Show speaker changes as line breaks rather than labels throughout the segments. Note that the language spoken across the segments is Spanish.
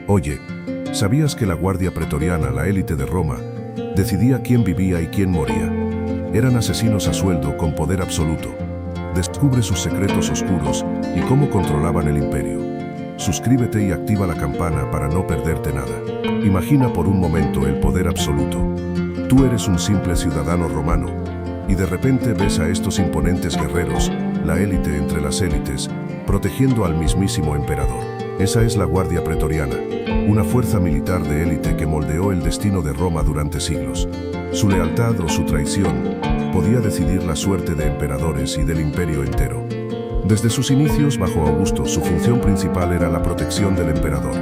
Oye, ¿sabías que la Guardia Pretoriana, la élite de Roma, decidía quién vivía y quién moría? Eran asesinos a sueldo con poder absoluto. Descubre sus secretos oscuros y cómo controlaban el imperio. Suscríbete y activa la campana para no perderte nada. Imagina por un momento el poder absoluto. Tú eres un simple ciudadano romano y de repente ves a estos imponentes guerreros, la élite entre las élites, protegiendo al mismísimo emperador. Esa es la Guardia Pretoriana, una fuerza militar de élite que moldeó el destino de Roma durante siglos. Su lealtad o su traición podía decidir la suerte de emperadores y del imperio entero. Desde sus inicios bajo Augusto, su función principal era la protección del emperador.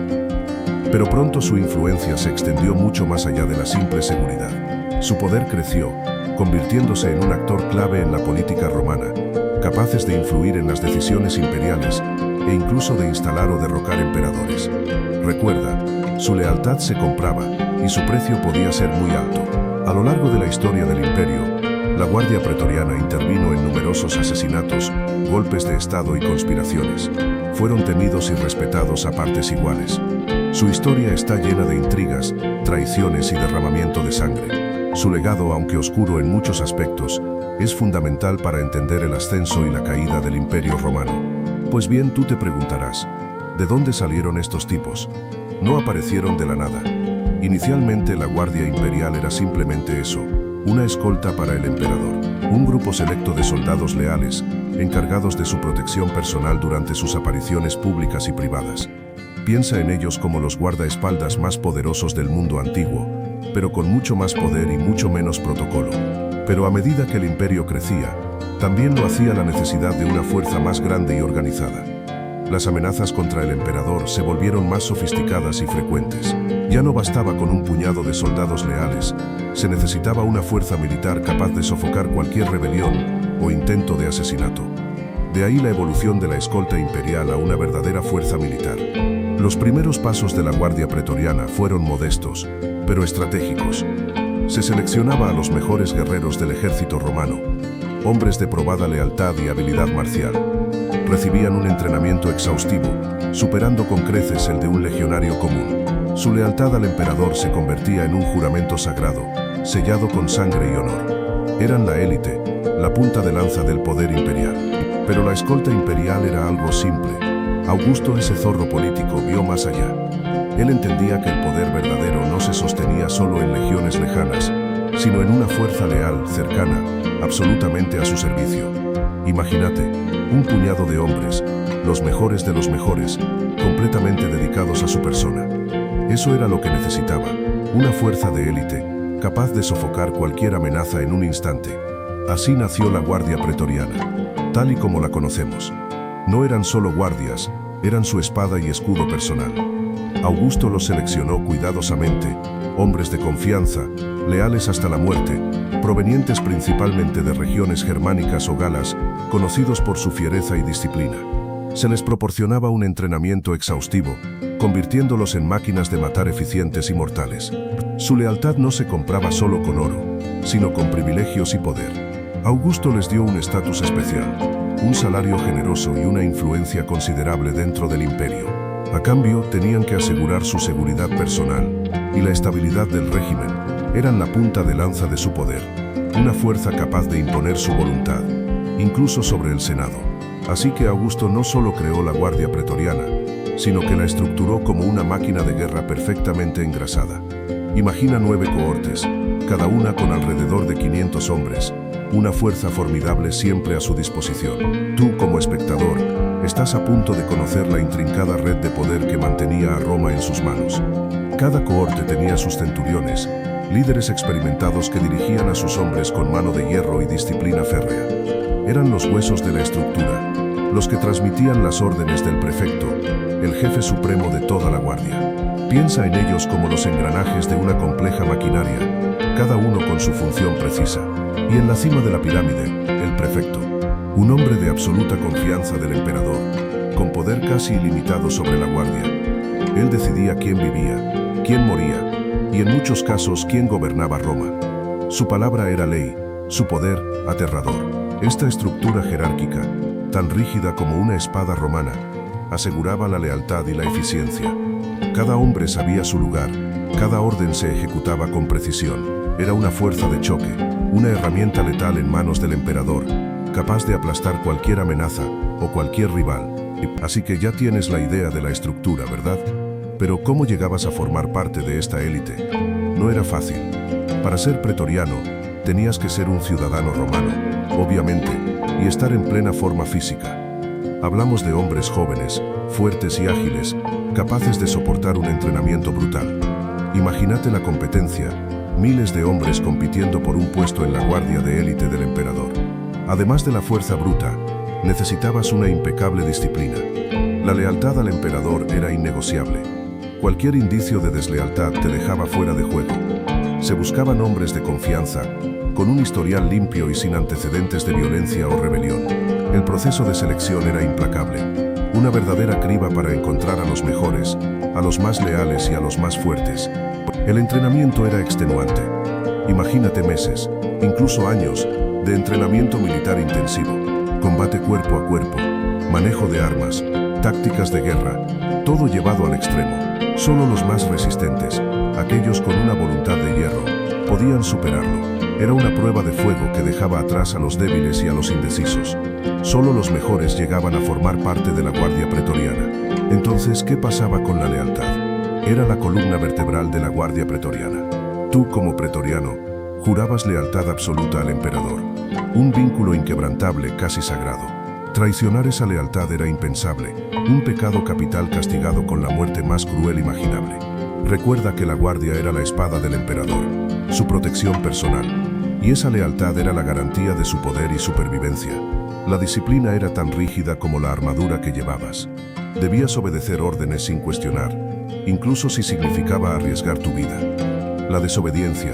Pero pronto su influencia se extendió mucho más allá de la simple seguridad. Su poder creció, convirtiéndose en un actor clave en la política romana, capaces de influir en las decisiones imperiales e incluso de instalar o derrocar emperadores. Recuerda, su lealtad se compraba y su precio podía ser muy alto. A lo largo de la historia del imperio, la Guardia Pretoriana intervino en numerosos asesinatos, golpes de estado y conspiraciones. Fueron temidos y respetados a partes iguales. Su historia está llena de intrigas, traiciones y derramamiento de sangre. Su legado, aunque oscuro en muchos aspectos, es fundamental para entender el ascenso y la caída del Imperio Romano. Pues bien, tú te preguntarás, ¿de dónde salieron estos tipos? No aparecieron de la nada. Inicialmente la Guardia Imperial era simplemente eso, una escolta para el emperador, un grupo selecto de soldados leales, encargados de su protección personal durante sus apariciones públicas y privadas. Piensa en ellos como los guardaespaldas más poderosos del mundo antiguo, pero con mucho más poder y mucho menos protocolo. Pero a medida que el imperio crecía, también lo hacía la necesidad de una fuerza más grande y organizada. Las amenazas contra el emperador se volvieron más sofisticadas y frecuentes. Ya no bastaba con un puñado de soldados leales, se necesitaba una fuerza militar capaz de sofocar cualquier rebelión o intento de asesinato. De ahí la evolución de la escolta imperial a una verdadera fuerza militar. Los primeros pasos de la Guardia Pretoriana fueron modestos, pero estratégicos. Se seleccionaba a los mejores guerreros del ejército romano, hombres de probada lealtad y habilidad marcial. Recibían un entrenamiento exhaustivo, superando con creces el de un legionario común. Su lealtad al emperador se convertía en un juramento sagrado, sellado con sangre y honor. Eran la élite, la punta de lanza del poder imperial. Pero la escolta imperial era algo simple. Augusto, ese zorro político, vio más allá. Él entendía que el poder verdadero no se sostenía solo en legiones lejanas, sino en una fuerza leal, cercana, absolutamente a su servicio. Imagínate, un puñado de hombres, los mejores de los mejores, completamente dedicados a su persona. Eso era lo que necesitaba, una fuerza de élite, capaz de sofocar cualquier amenaza en un instante. Así nació la Guardia Pretoriana, tal y como la conocemos. No eran solo guardias, eran su espada y escudo personal. Augusto los seleccionó cuidadosamente, hombres de confianza, leales hasta la muerte, provenientes principalmente de regiones germánicas o galas, conocidos por su fiereza y disciplina. Se les proporcionaba un entrenamiento exhaustivo, convirtiéndolos en máquinas de matar eficientes y mortales. Su lealtad no se compraba solo con oro, sino con privilegios y poder. Augusto les dio un estatus especial, un salario generoso y una influencia considerable dentro del imperio. A cambio, tenían que asegurar su seguridad personal y la estabilidad del régimen. Eran la punta de lanza de su poder, una fuerza capaz de imponer su voluntad, incluso sobre el Senado. Así que Augusto no solo creó la Guardia Pretoriana, sino que la estructuró como una máquina de guerra perfectamente engrasada. Imagina 9 cohortes, cada una con alrededor de 500 hombres, una fuerza formidable siempre a su disposición. Tú, como espectador, estás a punto de conocer la intrincada red de poder que mantenía a Roma en sus manos. Cada cohorte tenía sus centuriones, líderes experimentados que dirigían a sus hombres con mano de hierro y disciplina férrea. Eran los huesos de la estructura, los que transmitían las órdenes del prefecto, el jefe supremo de toda la guardia. Piensa en ellos como los engranajes de una compleja maquinaria, cada uno con su función precisa. Y en la cima de la pirámide, el prefecto, un hombre de absoluta confianza del emperador, con poder casi ilimitado sobre la guardia. Él decidía quién vivía, quién moría, y en muchos casos quién gobernaba Roma. Su palabra era ley, su poder, aterrador. Esta estructura jerárquica, tan rígida como una espada romana, aseguraba la lealtad y la eficiencia. Cada hombre sabía su lugar, cada orden se ejecutaba con precisión. Era una fuerza de choque, una herramienta letal en manos del emperador, capaz de aplastar cualquier amenaza o cualquier rival. Así que ya tienes la idea de la estructura, ¿verdad? Pero ¿cómo llegabas a formar parte de esta élite? No era fácil. Para ser pretoriano, tenías que ser un ciudadano romano, obviamente, y estar en plena forma física. Hablamos de hombres jóvenes, fuertes y ágiles, capaces de soportar un entrenamiento brutal. Imagínate la competencia, miles de hombres compitiendo por un puesto en la guardia de élite del emperador. Además de la fuerza bruta, necesitabas una impecable disciplina. La lealtad al emperador era innegociable. Cualquier indicio de deslealtad te dejaba fuera de juego. Se buscaban hombres de confianza, con un historial limpio y sin antecedentes de violencia o rebelión. El proceso de selección era implacable, una verdadera criba para encontrar a los mejores, a los más leales y a los más fuertes. El entrenamiento era extenuante. Imagínate meses, incluso años, de entrenamiento militar intensivo, combate cuerpo a cuerpo, manejo de armas, tácticas de guerra, todo llevado al extremo. Solo los más resistentes, aquellos con una voluntad de hierro, podían superarlo. Era una prueba de fuego que dejaba atrás a los débiles y a los indecisos. Solo los mejores llegaban a formar parte de la guardia pretoriana. Entonces, ¿qué pasaba con la lealtad? Era la columna vertebral de la guardia pretoriana. Tú, como pretoriano, jurabas lealtad absoluta al emperador. Un vínculo inquebrantable, casi sagrado. Traicionar esa lealtad era impensable, un pecado capital castigado con la muerte más cruel imaginable. Recuerda que la guardia era la espada del emperador, su protección personal, y esa lealtad era la garantía de su poder y supervivencia. La disciplina era tan rígida como la armadura que llevabas. Debías obedecer órdenes sin cuestionar, incluso si significaba arriesgar tu vida. La desobediencia,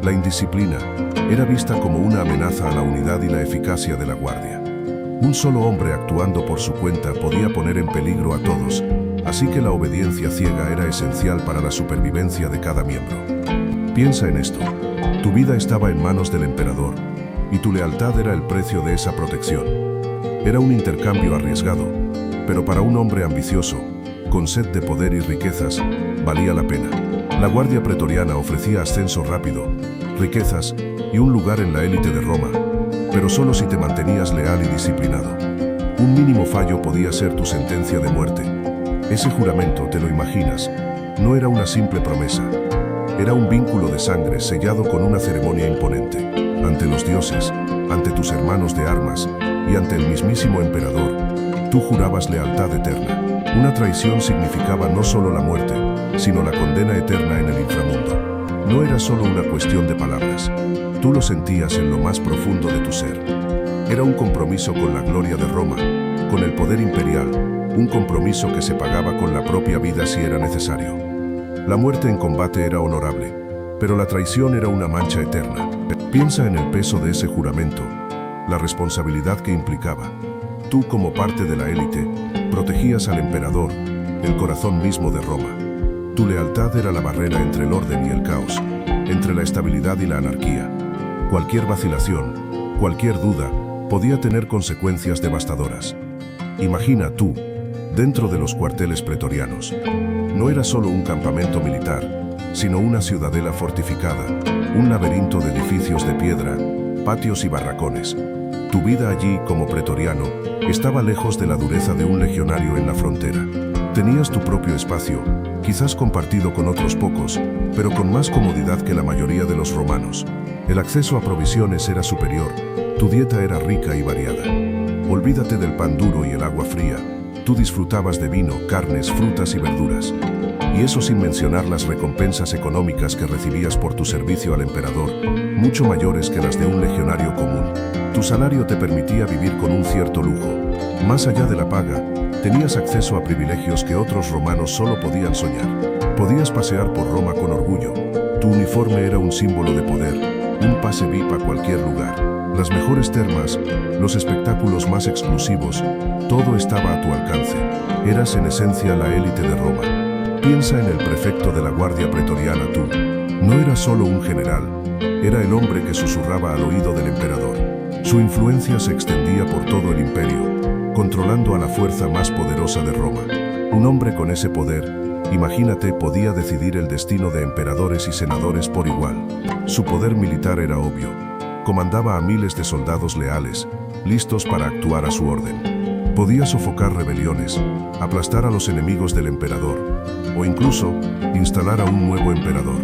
la indisciplina, era vista como una amenaza a la unidad y la eficacia de la guardia. Un solo hombre actuando por su cuenta podía poner en peligro a todos, así que la obediencia ciega era esencial para la supervivencia de cada miembro. Piensa en esto. Tu vida estaba en manos del emperador, y tu lealtad era el precio de esa protección. Era un intercambio arriesgado, pero para un hombre ambicioso, con sed de poder y riquezas, valía la pena. La guardia pretoriana ofrecía ascenso rápido, riquezas y un lugar en la élite de Roma, pero solo si te mantenías leal y disciplinado. Un mínimo fallo podía ser tu sentencia de muerte. Ese juramento, te lo imaginas, no era una simple promesa. Era un vínculo de sangre sellado con una ceremonia imponente. Ante los dioses, ante tus hermanos de armas y ante el mismísimo emperador, tú jurabas lealtad eterna. Una traición significaba no solo la muerte, sino la condena eterna en el inframundo. No era solo una cuestión de palabras. Tú lo sentías en lo más profundo de tu ser. Era un compromiso con la gloria de Roma, con el poder imperial, un compromiso que se pagaba con la propia vida si era necesario. La muerte en combate era honorable, pero la traición era una mancha eterna. Piensa en el peso de ese juramento, la responsabilidad que implicaba. Tú, como parte de la élite, protegías al emperador, el corazón mismo de Roma. Tu lealtad era la barrera entre el orden y el caos, entre la estabilidad y la anarquía. Cualquier vacilación, cualquier duda, podía tener consecuencias devastadoras. Imagina tú, dentro de los cuarteles pretorianos. No era solo un campamento militar, sino una ciudadela fortificada, un laberinto de edificios de piedra, patios y barracones. Tu vida allí, como pretoriano, estaba lejos de la dureza de un legionario en la frontera. Tenías tu propio espacio, quizás compartido con otros pocos, pero con más comodidad que la mayoría de los romanos. El acceso a provisiones era superior, tu dieta era rica y variada. Olvídate del pan duro y el agua fría, tú disfrutabas de vino, carnes, frutas y verduras. Y eso sin mencionar las recompensas económicas que recibías por tu servicio al emperador, mucho mayores que las de un legionario común. Tu salario te permitía vivir con un cierto lujo. Más allá de la paga, tenías acceso a privilegios que otros romanos solo podían soñar. Podías pasear por Roma con orgullo. Tu uniforme era un símbolo de poder, un pase VIP a cualquier lugar. Las mejores termas, los espectáculos más exclusivos, todo estaba a tu alcance. Eras en esencia la élite de Roma. Piensa en el prefecto de la guardia pretoriana tú. No era solo un general, era el hombre que susurraba al oído del emperador. Su influencia se extendía por todo el imperio, controlando a la fuerza más poderosa de Roma. Un hombre con ese poder Imagínate, podía decidir el destino de emperadores y senadores por igual. Su poder militar era obvio. Comandaba a miles de soldados leales, listos para actuar a su orden. Podía sofocar rebeliones, aplastar a los enemigos del emperador, o incluso instalar a un nuevo emperador.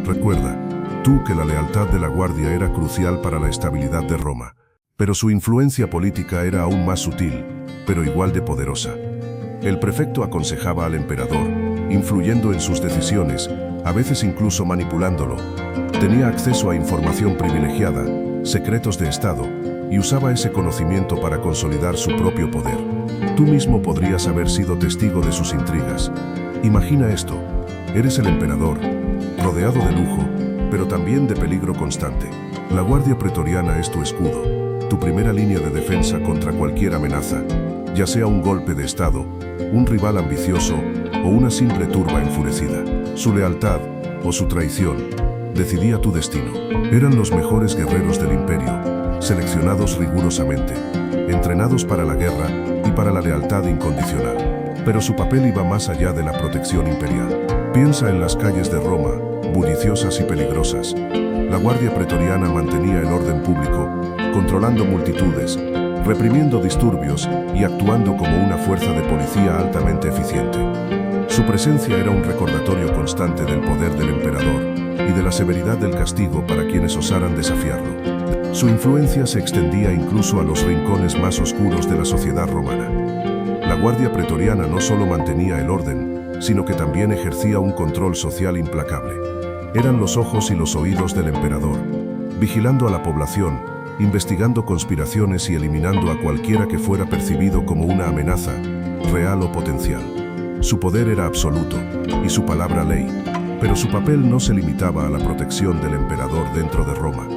Recuerda, tú, que la lealtad de la Guardia era crucial para la estabilidad de Roma. Pero su influencia política era aún más sutil, pero igual de poderosa. El prefecto aconsejaba al emperador, influyendo en sus decisiones, a veces incluso manipulándolo. Tenía acceso a información privilegiada, secretos de Estado, y usaba ese conocimiento para consolidar su propio poder. Tú mismo podrías haber sido testigo de sus intrigas. Imagina esto: eres el emperador, rodeado de lujo, pero también de peligro constante. La Guardia Pretoriana es tu escudo, tu primera línea de defensa contra cualquier amenaza, ya sea un golpe de Estado, un rival ambicioso o una simple turba enfurecida. Su lealtad o su traición decidía tu destino. Eran los mejores guerreros del imperio, seleccionados rigurosamente, entrenados para la guerra y para la lealtad incondicional. Pero su papel iba más allá de la protección imperial. Piensa en las calles de Roma, bulliciosas y peligrosas. La Guardia Pretoriana mantenía el orden público, controlando multitudes, reprimiendo disturbios y actuando como una fuerza de policía altamente eficiente. Su presencia era un recordatorio constante del poder del emperador y de la severidad del castigo para quienes osaran desafiarlo. Su influencia se extendía incluso a los rincones más oscuros de la sociedad romana. La Guardia Pretoriana no solo mantenía el orden, sino que también ejercía un control social implacable. Eran los ojos y los oídos del emperador, vigilando a la población, investigando conspiraciones y eliminando a cualquiera que fuera percibido como una amenaza, real o potencial. Su poder era absoluto, y su palabra ley, pero su papel no se limitaba a la protección del emperador dentro de Roma.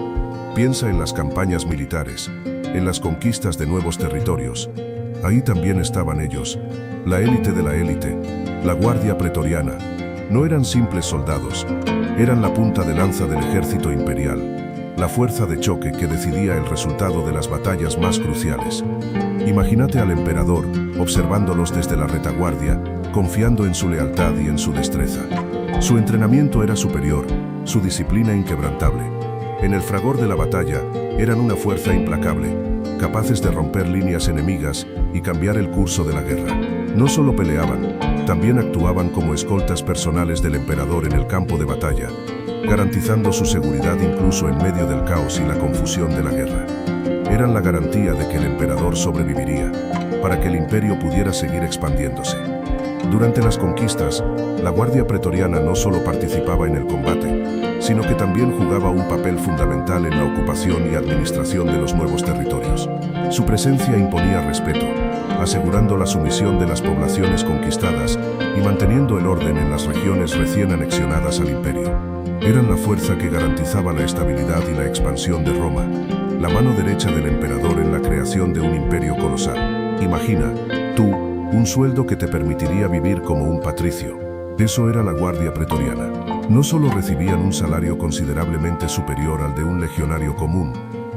Piensa en las campañas militares, en las conquistas de nuevos territorios. Ahí también estaban ellos, la élite de la élite, la Guardia Pretoriana. No eran simples soldados, eran la punta de lanza del ejército imperial, la fuerza de choque que decidía el resultado de las batallas más cruciales. Imagínate al emperador, observándolos desde la retaguardia, confiando en su lealtad y en su destreza. Su entrenamiento era superior, su disciplina inquebrantable. En el fragor de la batalla, eran una fuerza implacable, capaces de romper líneas enemigas y cambiar el curso de la guerra. No solo peleaban, también actuaban como escoltas personales del emperador en el campo de batalla, garantizando su seguridad incluso en medio del caos y la confusión de la guerra. Eran la garantía de que el emperador sobreviviría, para que el imperio pudiera seguir expandiéndose. Durante las conquistas, la Guardia Pretoriana no solo participaba en el combate, sino que también jugaba un papel fundamental en la ocupación y administración de los nuevos territorios. Su presencia imponía respeto, asegurando la sumisión de las poblaciones conquistadas y manteniendo el orden en las regiones recién anexionadas al imperio. Eran la fuerza que garantizaba la estabilidad y la expansión de Roma, la mano derecha del emperador en la creación de un imperio colosal. Imagina, tú, un sueldo que te permitiría vivir como un patricio. Eso era la Guardia Pretoriana. No solo recibían un salario considerablemente superior al de un legionario común,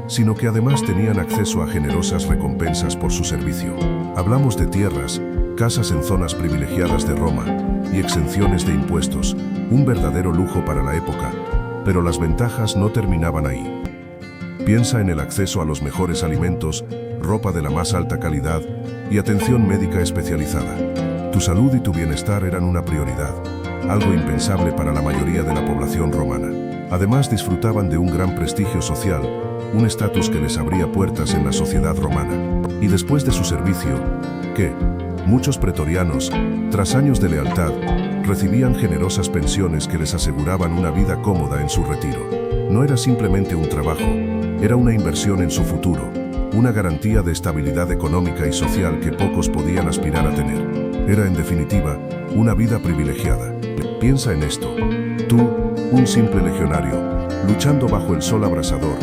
sino que además tenían acceso a generosas recompensas por su servicio. Hablamos de tierras, casas en zonas privilegiadas de Roma y exenciones de impuestos, un verdadero lujo para la época, pero las ventajas no terminaban ahí. Piensa en el acceso a los mejores alimentos, ropa de la más alta calidad y atención médica especializada. Tu salud y tu bienestar eran una prioridad, algo impensable para la mayoría de la población romana. Además, disfrutaban de un gran prestigio social, un estatus que les abría puertas en la sociedad romana. Y después de su servicio, ¿qué? Muchos pretorianos, tras años de lealtad, recibían generosas pensiones que les aseguraban una vida cómoda en su retiro. No era simplemente un trabajo, era una inversión en su futuro, una garantía de estabilidad económica y social que pocos podían aspirar a tener. Era, en definitiva, una vida privilegiada. Piensa en esto. Tú, un simple legionario, luchando bajo el sol abrasador,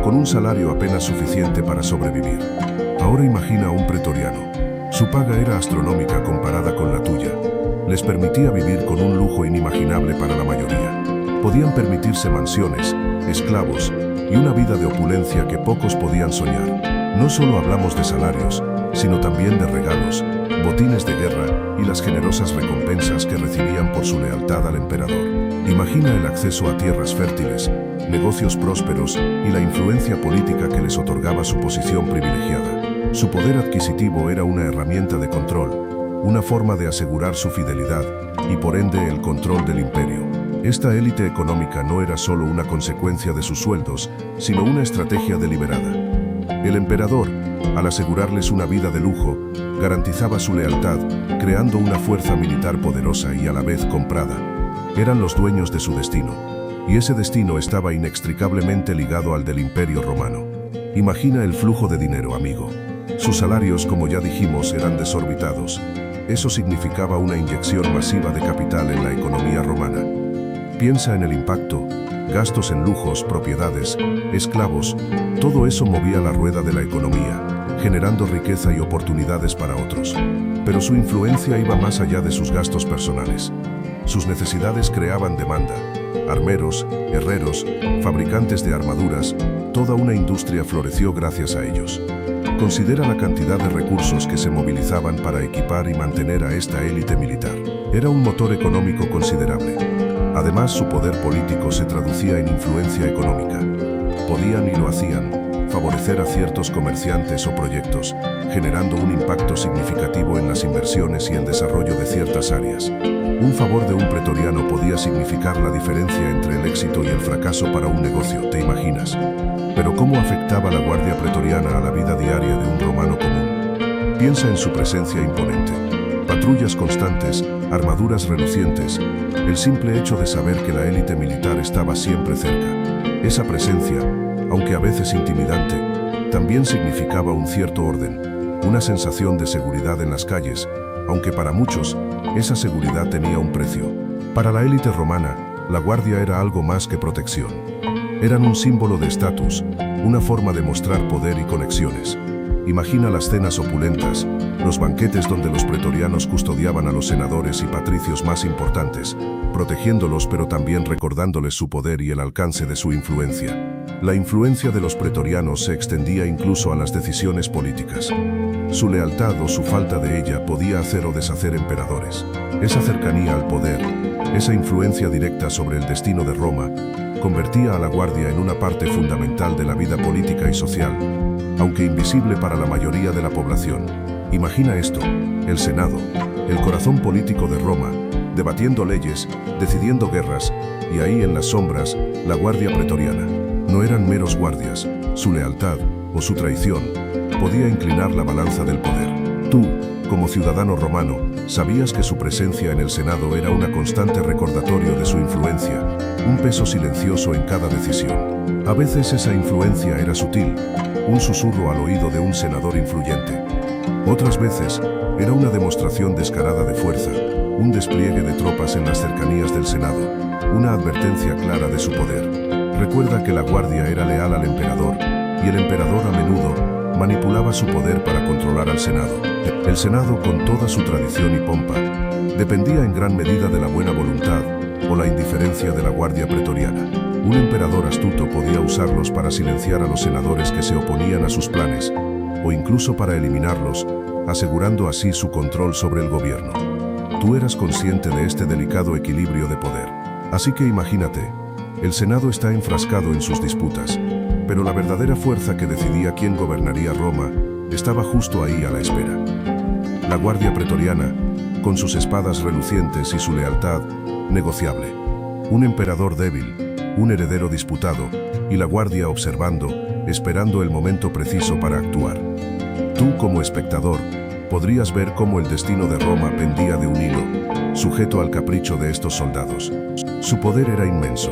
con un salario apenas suficiente para sobrevivir. Ahora imagina a un pretoriano. Su paga era astronómica comparada con la tuya. Les permitía vivir con un lujo inimaginable para la mayoría. Podían permitirse mansiones, esclavos y una vida de opulencia que pocos podían soñar. No solo hablamos de salarios, sino también de regalos, botines de guerra y las generosas recompensas que recibían por su lealtad al emperador. Imagina el acceso a tierras fértiles, negocios prósperos y la influencia política que les otorgaba su posición privilegiada. Su poder adquisitivo era una herramienta de control, una forma de asegurar su fidelidad y por ende el control del imperio. Esta élite económica no era solo una consecuencia de sus sueldos, sino una estrategia deliberada. El emperador, al asegurarles una vida de lujo, garantizaba su lealtad, creando una fuerza militar poderosa y a la vez comprada. Eran los dueños de su destino, y ese destino estaba inextricablemente ligado al del Imperio Romano. Imagina el flujo de dinero, amigo. Sus salarios, como ya dijimos, eran desorbitados. Eso significaba una inyección masiva de capital en la economía romana. Piensa en el impacto. Gastos en lujos, propiedades, esclavos, todo eso movía la rueda de la economía, generando riqueza y oportunidades para otros. Pero su influencia iba más allá de sus gastos personales. Sus necesidades creaban demanda. Armeros, herreros, fabricantes de armaduras, toda una industria floreció gracias a ellos. Considera la cantidad de recursos que se movilizaban para equipar y mantener a esta élite militar. Era un motor económico considerable. Además, su poder político se traducía en influencia económica. Podían, y lo hacían, favorecer a ciertos comerciantes o proyectos, generando un impacto significativo en las inversiones y el desarrollo de ciertas áreas. Un favor de un pretoriano podía significar la diferencia entre el éxito y el fracaso para un negocio, ¿te imaginas? Pero ¿cómo afectaba la guardia pretoriana a la vida diaria de un romano común? Piensa en su presencia imponente. Patrullas constantes, armaduras relucientes, el simple hecho de saber que la élite militar estaba siempre cerca. Esa presencia, aunque a veces intimidante, también significaba un cierto orden, una sensación de seguridad en las calles, aunque para muchos, esa seguridad tenía un precio. Para la élite romana, la guardia era algo más que protección. Eran un símbolo de estatus, una forma de mostrar poder y conexiones. Imagina las cenas opulentas, los banquetes donde los pretorianos custodiaban a los senadores y patricios más importantes, protegiéndolos pero también recordándoles su poder y el alcance de su influencia. La influencia de los pretorianos se extendía incluso a las decisiones políticas. Su lealtad o su falta de ella podía hacer o deshacer emperadores. Esa cercanía al poder, esa influencia directa sobre el destino de Roma, convertía a la guardia en una parte fundamental de la vida política y social, aunque invisible para la mayoría de la población. Imagina esto, el Senado, el corazón político de Roma, debatiendo leyes, decidiendo guerras, y ahí en las sombras, la guardia pretoriana. No eran meros guardias, su lealtad, o su traición, podía inclinar la balanza del poder. Tú, como ciudadano romano, sabías que su presencia en el Senado era una constante recordatorio de su influencia, un peso silencioso en cada decisión. A veces esa influencia era sutil, un susurro al oído de un senador influyente. Otras veces, era una demostración descarada de fuerza, un despliegue de tropas en las cercanías del Senado, una advertencia clara de su poder. Recuerda que la guardia era leal al emperador, y el emperador a menudo manipulaba su poder para controlar al Senado. El Senado, con toda su tradición y pompa, dependía en gran medida de la buena voluntad o la indiferencia de la guardia pretoriana. Un emperador astuto podía usarlos para silenciar a los senadores que se oponían a sus planes, o incluso para eliminarlos, asegurando así su control sobre el gobierno. Tú eras consciente de este delicado equilibrio de poder. Así que imagínate, el Senado está enfrascado en sus disputas, pero la verdadera fuerza que decidía quién gobernaría Roma estaba justo ahí a la espera. La guardia pretoriana, con sus espadas relucientes y su lealtad negociable. Un emperador débil, un heredero disputado, y la guardia observando, esperando el momento preciso para actuar. Tú, como espectador, podrías ver cómo el destino de Roma pendía de un hilo, sujeto al capricho de estos soldados. Su poder era inmenso.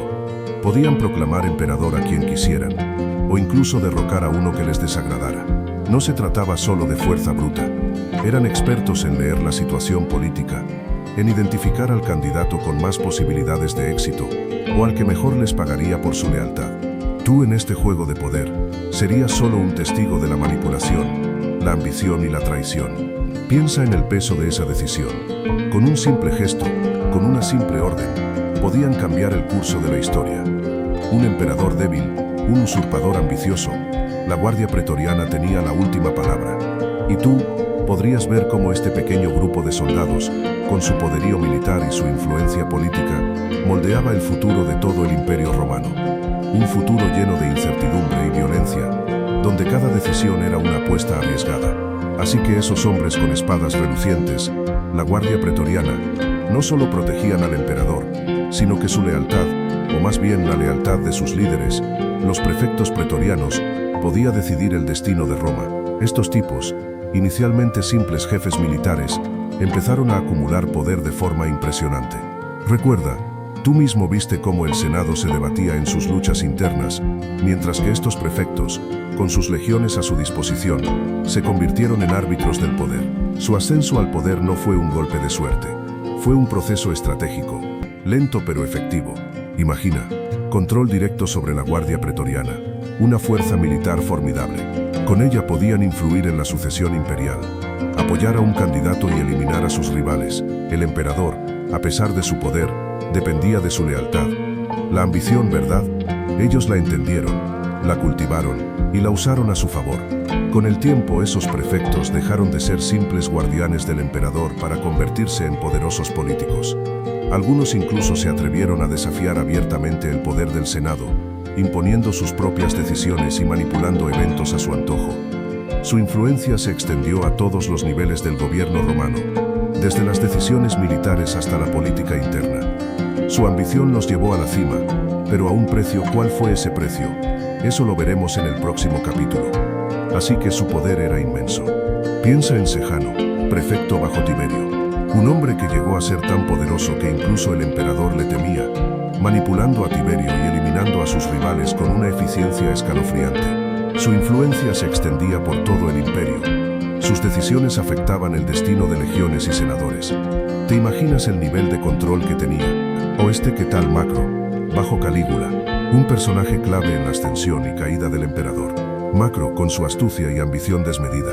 Podían proclamar emperador a quien quisieran, o incluso derrocar a uno que les desagradara. No se trataba solo de fuerza bruta. Eran expertos en leer la situación política, en identificar al candidato con más posibilidades de éxito, o al que mejor les pagaría por su lealtad. Tú en este juego de poder, serías solo un testigo de la manipulación, la ambición y la traición. Piensa en el peso de esa decisión. Con un simple gesto, con una simple orden, podían cambiar el curso de la historia. Un emperador débil, un usurpador ambicioso, la guardia pretoriana tenía la última palabra. Y tú podrías ver cómo este pequeño grupo de soldados, con su poderío militar y su influencia política, moldeaba el futuro de todo el Imperio Romano. Un futuro lleno de incertidumbre y violencia, donde cada decisión era una apuesta arriesgada. Así que esos hombres con espadas relucientes, la Guardia Pretoriana, no solo protegían al emperador, sino que su lealtad, o más bien la lealtad de sus líderes, los prefectos pretorianos, podía decidir el destino de Roma. Estos tipos, inicialmente simples jefes militares, empezaron a acumular poder de forma impresionante. Recuerda, tú mismo viste cómo el Senado se debatía en sus luchas internas, mientras que estos prefectos, con sus legiones a su disposición, se convirtieron en árbitros del poder. Su ascenso al poder no fue un golpe de suerte, fue un proceso estratégico, lento pero efectivo. Imagina, control directo sobre la Guardia Pretoriana, una fuerza militar formidable. Con ella podían influir en la sucesión imperial, apoyar a un candidato y eliminar a sus rivales. El emperador, a pesar de su poder, dependía de su lealtad. La ambición, ¿verdad? Ellos la entendieron, la cultivaron y la usaron a su favor. Con el tiempo, esos prefectos dejaron de ser simples guardianes del emperador para convertirse en poderosos políticos. Algunos incluso se atrevieron a desafiar abiertamente el poder del Senado, imponiendo sus propias decisiones y manipulando eventos a su antojo. Su influencia se extendió a todos los niveles del gobierno romano, desde las decisiones militares hasta la política interna. Su ambición los llevó a la cima, pero a un precio. ¿Cuál fue ese precio? Eso lo veremos en el próximo capítulo. Así que su poder era inmenso. Piensa en Sejano, prefecto bajo Tiberio, un hombre que llegó a ser tan poderoso que incluso el emperador le temía, manipulando a Tiberio y eliminando a sus rivales con una eficiencia escalofriante. Su influencia se extendía por todo el imperio. Sus decisiones afectaban el destino de legiones y senadores. ¿Te imaginas el nivel de control que tenía? ¿O qué tal Macro, bajo Calígula, un personaje clave en la ascensión y caída del emperador? Macro, con su astucia y ambición desmedida,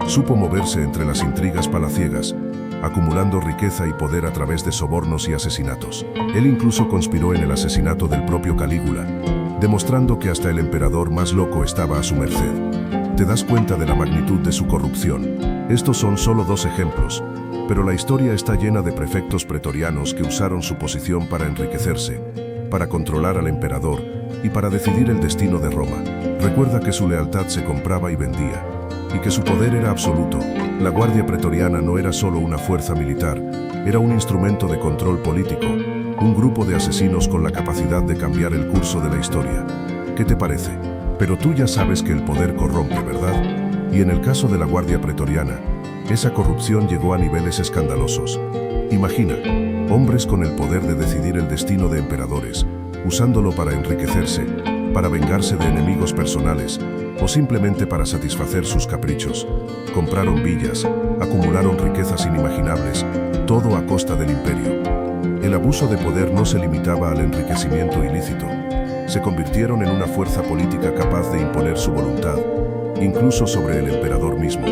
supo moverse entre las intrigas palaciegas, acumulando riqueza y poder a través de sobornos y asesinatos. Él incluso conspiró en el asesinato del propio Calígula, demostrando que hasta el emperador más loco estaba a su merced. ¿Te das cuenta de la magnitud de su corrupción? Estos son solo 2 ejemplos, pero la historia está llena de prefectos pretorianos que usaron su posición para enriquecerse, para controlar al emperador y para decidir el destino de Roma. Recuerda que su lealtad se compraba y vendía, y que su poder era absoluto. La Guardia Pretoriana no era solo una fuerza militar, era un instrumento de control político, un grupo de asesinos con la capacidad de cambiar el curso de la historia. ¿Qué te parece? Pero tú ya sabes que el poder corrompe, ¿verdad? Y en el caso de la Guardia Pretoriana, esa corrupción llegó a niveles escandalosos. Imagina, hombres con el poder de decidir el destino de emperadores, usándolo para enriquecerse, para vengarse de enemigos personales, o simplemente para satisfacer sus caprichos. Compraron villas, acumularon riquezas inimaginables, todo a costa del imperio. El abuso de poder no se limitaba al enriquecimiento ilícito. Se convirtieron en una fuerza política capaz de imponer su voluntad, incluso sobre el emperador mismo.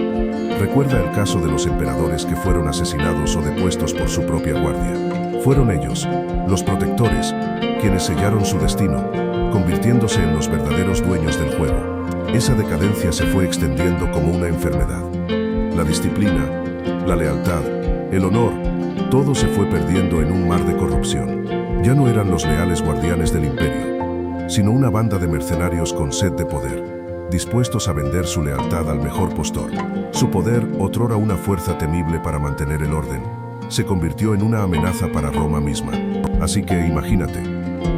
Recuerda el caso de los emperadores que fueron asesinados o depuestos por su propia guardia. Fueron ellos, los protectores, quienes sellaron su destino, convirtiéndose en los verdaderos dueños del juego. Esa decadencia se fue extendiendo como una enfermedad. La disciplina, la lealtad, el honor, todo se fue perdiendo en un mar de corrupción. Ya no eran los leales guardianes del imperio, sino una banda de mercenarios con sed de poder, dispuestos a vender su lealtad al mejor postor. Su poder, otrora una fuerza temible para mantener el orden, se convirtió en una amenaza para Roma misma. Así que imagínate,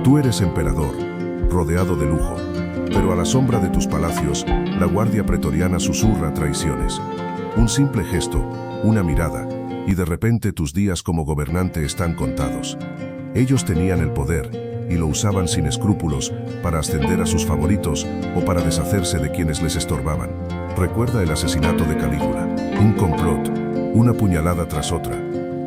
tú eres emperador, rodeado de lujo, pero a la sombra de tus palacios, la Guardia Pretoriana susurra traiciones. Un simple gesto, una mirada, y de repente tus días como gobernante están contados. Ellos tenían el poder, y lo usaban sin escrúpulos, para ascender a sus favoritos o para deshacerse de quienes les estorbaban. Recuerda el asesinato de Calígula, un complot, una puñalada tras otra,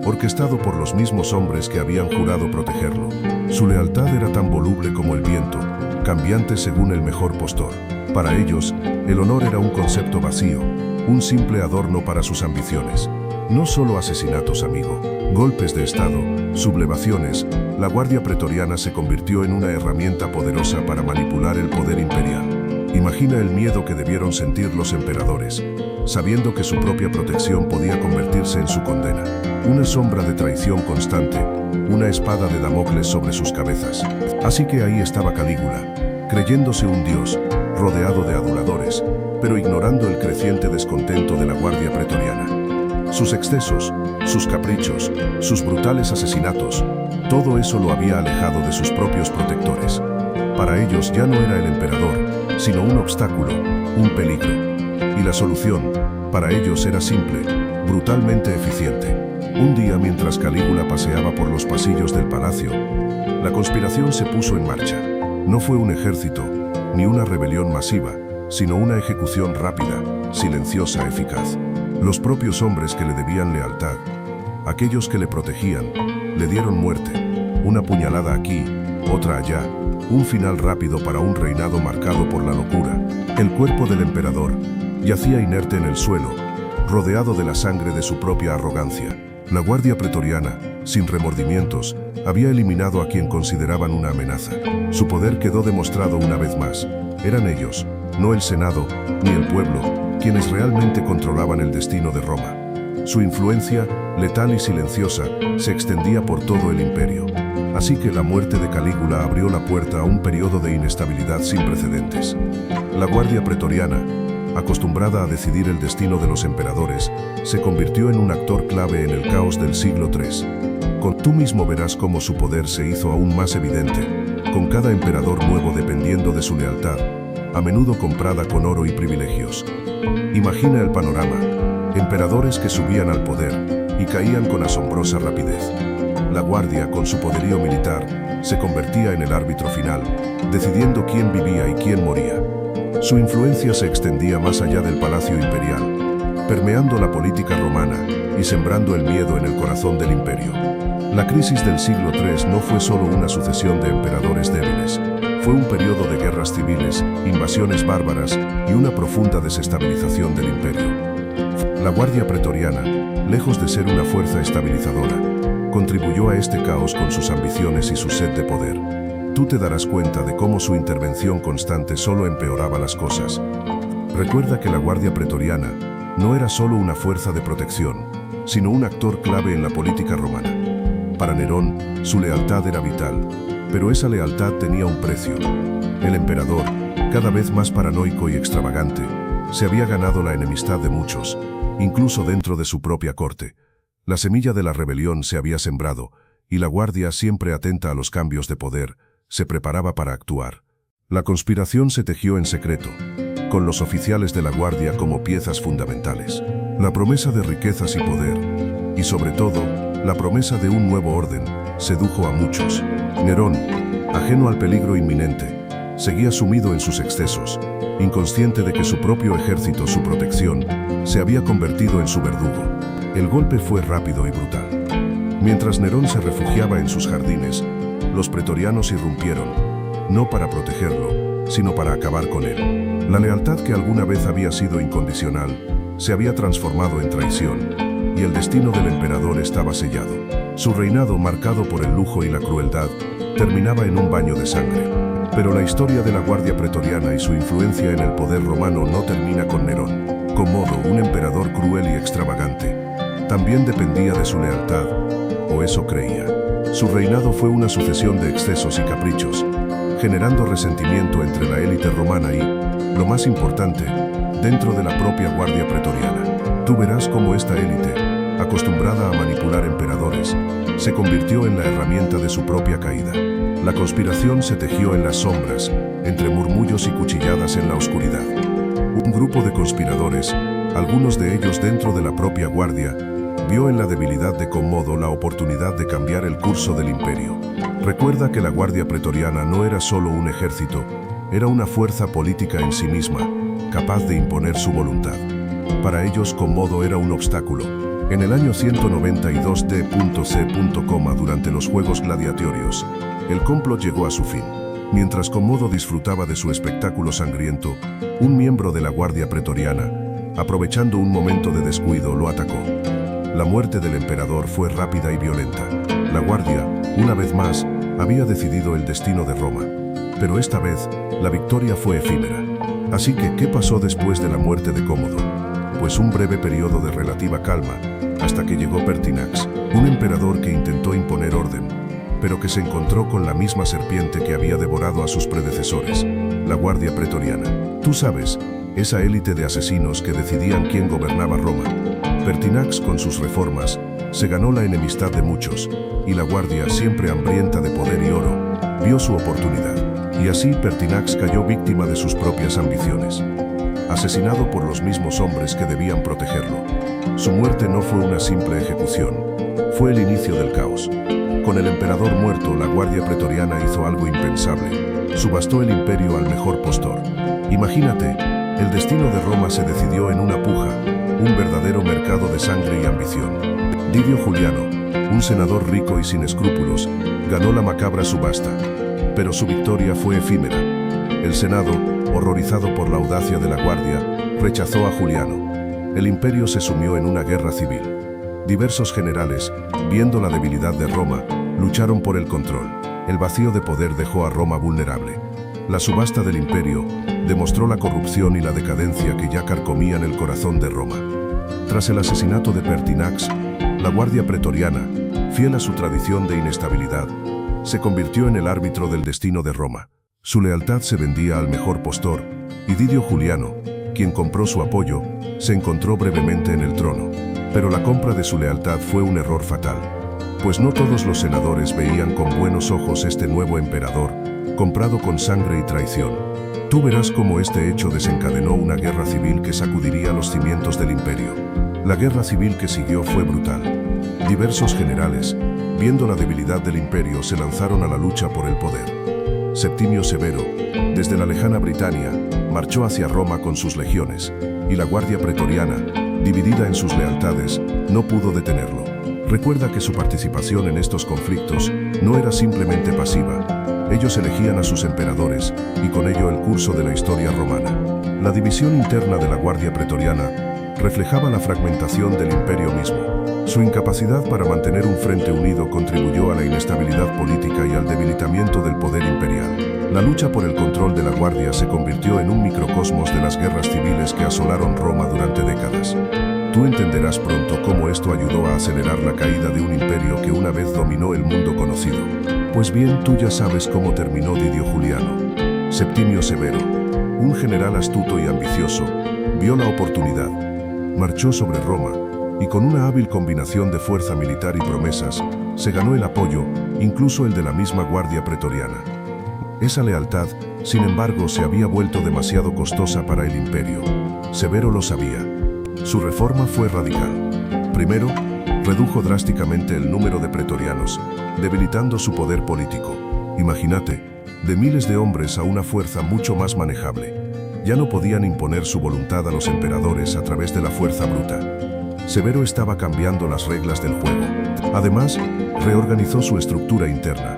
orquestado por los mismos hombres que habían jurado protegerlo. Su lealtad era tan voluble como el viento, cambiante según el mejor postor. Para ellos, el honor era un concepto vacío, un simple adorno para sus ambiciones. No solo asesinatos, amigo, golpes de estado, sublevaciones, la Guardia Pretoriana se convirtió en una herramienta poderosa para manipular el poder imperial. Imagina el miedo que debieron sentir los emperadores, sabiendo que su propia protección podía convertirse en su condena. Una sombra de traición constante, una espada de Damocles sobre sus cabezas. Así que ahí estaba Calígula, creyéndose un dios, rodeado de aduladores, pero ignorando el creciente descontento de la Guardia Pretoriana. Sus excesos, sus caprichos, sus brutales asesinatos, todo eso lo había alejado de sus propios protectores. Para ellos ya no era el emperador, sino un obstáculo, un peligro. Y la solución, para ellos era simple, brutalmente eficiente. Un día, mientras Calígula paseaba por los pasillos del palacio, la conspiración se puso en marcha. No fue un ejército, ni una rebelión masiva, sino una ejecución rápida, silenciosa, eficaz. Los propios hombres que le debían lealtad, aquellos que le protegían, le dieron muerte. Una puñalada aquí, otra allá, un final rápido para un reinado marcado por la locura. El cuerpo del emperador yacía inerte en el suelo, rodeado de la sangre de su propia arrogancia. La Guardia Pretoriana, sin remordimientos, había eliminado a quien consideraban una amenaza. Su poder quedó demostrado una vez más. Eran ellos, no el Senado, ni el pueblo, quienes realmente controlaban el destino de Roma. Su influencia, letal y silenciosa, se extendía por todo el imperio. Así que la muerte de Calígula abrió la puerta a un periodo de inestabilidad sin precedentes. La Guardia Pretoriana, acostumbrada a decidir el destino de los emperadores, se convirtió en un actor clave en el caos del siglo III. Tú mismo verás cómo su poder se hizo aún más evidente, con cada emperador nuevo dependiendo de su lealtad, a menudo comprada con oro y privilegios. Imagina el panorama: emperadores que subían al poder y caían con asombrosa rapidez. La Guardia, con su poderío militar, se convertía en el árbitro final, decidiendo quién vivía y quién moría. Su influencia se extendía más allá del palacio imperial, permeando la política romana y sembrando el miedo en el corazón del imperio. La crisis del siglo III no fue solo una sucesión de emperadores débiles, fue un periodo de guerras civiles, invasiones bárbaras y una profunda desestabilización del imperio. La Guardia Pretoriana, lejos de ser una fuerza estabilizadora, contribuyó a este caos con sus ambiciones y su sed de poder. Tú te darás cuenta de cómo su intervención constante solo empeoraba las cosas. Recuerda que la Guardia Pretoriana no era solo una fuerza de protección, sino un actor clave en la política romana. Para Nerón, su lealtad era vital, pero esa lealtad tenía un precio. El emperador, cada vez más paranoico y extravagante, se había ganado la enemistad de muchos, incluso dentro de su propia corte. La semilla de la rebelión se había sembrado, y la Guardia, siempre atenta a los cambios de poder, se preparaba para actuar. La conspiración se tejió en secreto, con los oficiales de la Guardia como piezas fundamentales. La promesa de riquezas y poder, y sobre todo, la promesa de un nuevo orden, sedujo a muchos. Nerón, ajeno al peligro inminente, seguía sumido en sus excesos, inconsciente de que su propio ejército, su protección, se había convertido en su verdugo. El golpe fue rápido y brutal. Mientras Nerón se refugiaba en sus jardines, los pretorianos irrumpieron, no para protegerlo, sino para acabar con él. La lealtad que alguna vez había sido incondicional, se había transformado en traición, y el destino del emperador estaba sellado. Su reinado, marcado por el lujo y la crueldad, terminaba en un baño de sangre. Pero la historia de la Guardia Pretoriana y su influencia en el poder romano no termina con Nerón. Comodo, un emperador cruel y extravagante, también dependía de su lealtad, o eso creía. Su reinado fue una sucesión de excesos y caprichos, generando resentimiento entre la élite romana y, lo más importante, dentro de la propia Guardia Pretoriana. Tú verás cómo esta élite, acostumbrada a manipular emperadores, se convirtió en la herramienta de su propia caída. La conspiración se tejió en las sombras, entre murmullos y cuchilladas en la oscuridad. Un grupo de conspiradores, algunos de ellos dentro de la propia Guardia, vio en la debilidad de Comodo la oportunidad de cambiar el curso del imperio. Recuerda que la Guardia Pretoriana no era solo un ejército, era una fuerza política en sí misma, capaz de imponer su voluntad. Para ellos, Comodo era un obstáculo. En el año 192 d.C., durante los Juegos Gladiatorios, el complot llegó a su fin. Mientras Comodo disfrutaba de su espectáculo sangriento, un miembro de la Guardia Pretoriana, aprovechando un momento de descuido, lo atacó. La muerte del emperador fue rápida y violenta. La Guardia, una vez más, había decidido el destino de Roma. Pero esta vez, la victoria fue efímera. Así que, ¿qué pasó después de la muerte de Cómodo? Pues un breve periodo de relativa calma, hasta que llegó Pertinax, un emperador que intentó imponer orden, pero que se encontró con la misma serpiente que había devorado a sus predecesores, la Guardia Pretoriana. Tú sabes, esa élite de asesinos que decidían quién gobernaba Roma. Pertinax, con sus reformas, se ganó la enemistad de muchos, y la Guardia, siempre hambrienta de poder y oro, vio su oportunidad. Y así Pertinax cayó víctima de sus propias ambiciones, asesinado por los mismos hombres que debían protegerlo. Su muerte no fue una simple ejecución, fue el inicio del caos. Con el emperador muerto, la Guardia Pretoriana hizo algo impensable. Subastó el imperio al mejor postor. Imagínate, el destino de Roma se decidió en una puja, un verdadero mercado de sangre y ambición. Didio Juliano, un senador rico y sin escrúpulos, ganó la macabra subasta, pero su victoria fue efímera. El Senado, horrorizado por la audacia de la Guardia, rechazó a Juliano. El imperio se sumió en una guerra civil. Diversos generales, viendo la debilidad de Roma, lucharon por el control. El vacío de poder dejó a Roma vulnerable. La subasta del imperio demostró la corrupción y la decadencia que ya carcomían el corazón de Roma. Tras el asesinato de Pertinax, la Guardia Pretoriana, fiel a su tradición de inestabilidad, se convirtió en el árbitro del destino de Roma. Su lealtad se vendía al mejor postor, y Didio Juliano, quien compró su apoyo, se encontró brevemente en el trono. Pero la compra de su lealtad fue un error fatal, pues no todos los senadores veían con buenos ojos este nuevo emperador, comprado con sangre y traición. Tú verás cómo este hecho desencadenó una guerra civil que sacudiría los cimientos del imperio. La guerra civil que siguió fue brutal. Diversos generales, viendo la debilidad del imperio, se lanzaron a la lucha por el poder. Septimio Severo, desde la lejana Britania, marchó hacia Roma con sus legiones, y la Guardia Pretoriana, dividida en sus lealtades, no pudo detenerlo. Recuerda que su participación en estos conflictos no era simplemente pasiva. Ellos elegían a sus emperadores, y con ello el curso de la historia romana. La división interna de la Guardia Pretoriana reflejaba la fragmentación del imperio mismo. Su incapacidad para mantener un frente unido contribuyó a la inestabilidad política y al debilitamiento del poder imperial. La lucha por el control de la Guardia se convirtió en un microcosmos de las guerras civiles que asolaron Roma durante décadas. Tú entenderás pronto cómo esto ayudó a acelerar la caída de un imperio que una vez dominó el mundo conocido. Pues bien, tú ya sabes cómo terminó Didio Juliano. Septimio Severo, un general astuto y ambicioso, vio la oportunidad, marchó sobre Roma, y con una hábil combinación de fuerza militar y promesas, se ganó el apoyo, incluso el de la misma Guardia Pretoriana. Esa lealtad, sin embargo, se había vuelto demasiado costosa para el imperio. Severo lo sabía. Su reforma fue radical. Primero, redujo drásticamente el número de pretorianos, debilitando su poder político. Imagínate, de miles de hombres a una fuerza mucho más manejable. Ya no podían imponer su voluntad a los emperadores a través de la fuerza bruta. Severo estaba cambiando las reglas del juego. Además, reorganizó su estructura interna,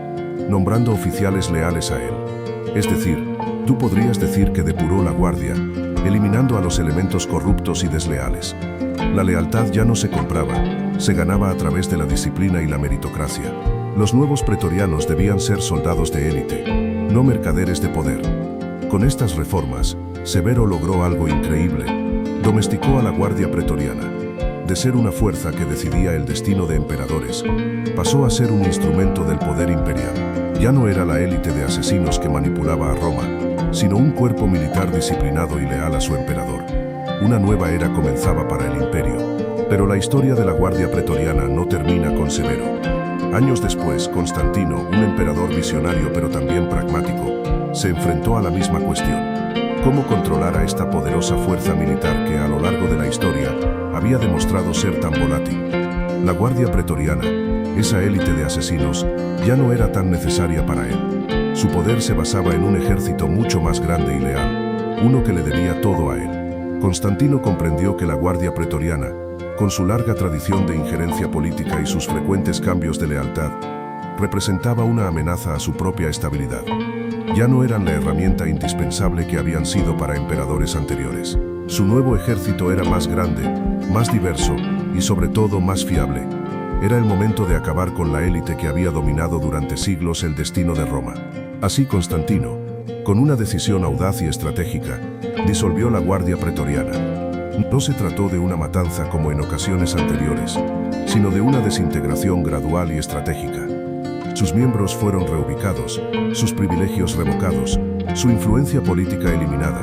nombrando oficiales leales a él. Es decir, tú podrías decir que depuró la Guardia, eliminando a los elementos corruptos y desleales. La lealtad ya no se compraba, se ganaba a través de la disciplina y la meritocracia. Los nuevos pretorianos debían ser soldados de élite, no mercaderes de poder. Con estas reformas, Severo logró algo increíble. Domesticó a la Guardia Pretoriana. De ser una fuerza que decidía el destino de emperadores, pasó a ser un instrumento del poder imperial. Ya no era la élite de asesinos que manipulaba a Roma, sino un cuerpo militar disciplinado y leal a su emperador. Una nueva era comenzaba para el imperio. Pero la historia de la Guardia Pretoriana no termina con Severo. Años después, Constantino, un emperador visionario pero también pragmático, se enfrentó a la misma cuestión: cómo controlar a esta poderosa fuerza militar que a lo largo de la historia había demostrado ser tan volátil. La Guardia Pretoriana, esa élite de asesinos, ya no era tan necesaria para él. Su poder se basaba en un ejército mucho más grande y leal, uno que le debía todo a él. Constantino comprendió que la Guardia Pretoriana, con su larga tradición de injerencia política y sus frecuentes cambios de lealtad, representaba una amenaza a su propia estabilidad. Ya no eran la herramienta indispensable que habían sido para emperadores anteriores. Su nuevo ejército era más grande, más diverso y sobre todo más fiable. Era el momento de acabar con la élite que había dominado durante siglos el destino de Roma. Así Constantino, Con una decisión audaz y estratégica, disolvió la Guardia Pretoriana. No se trató de una matanza como en ocasiones anteriores, sino de una desintegración gradual y estratégica. Sus miembros fueron reubicados, sus privilegios revocados, su influencia política eliminada.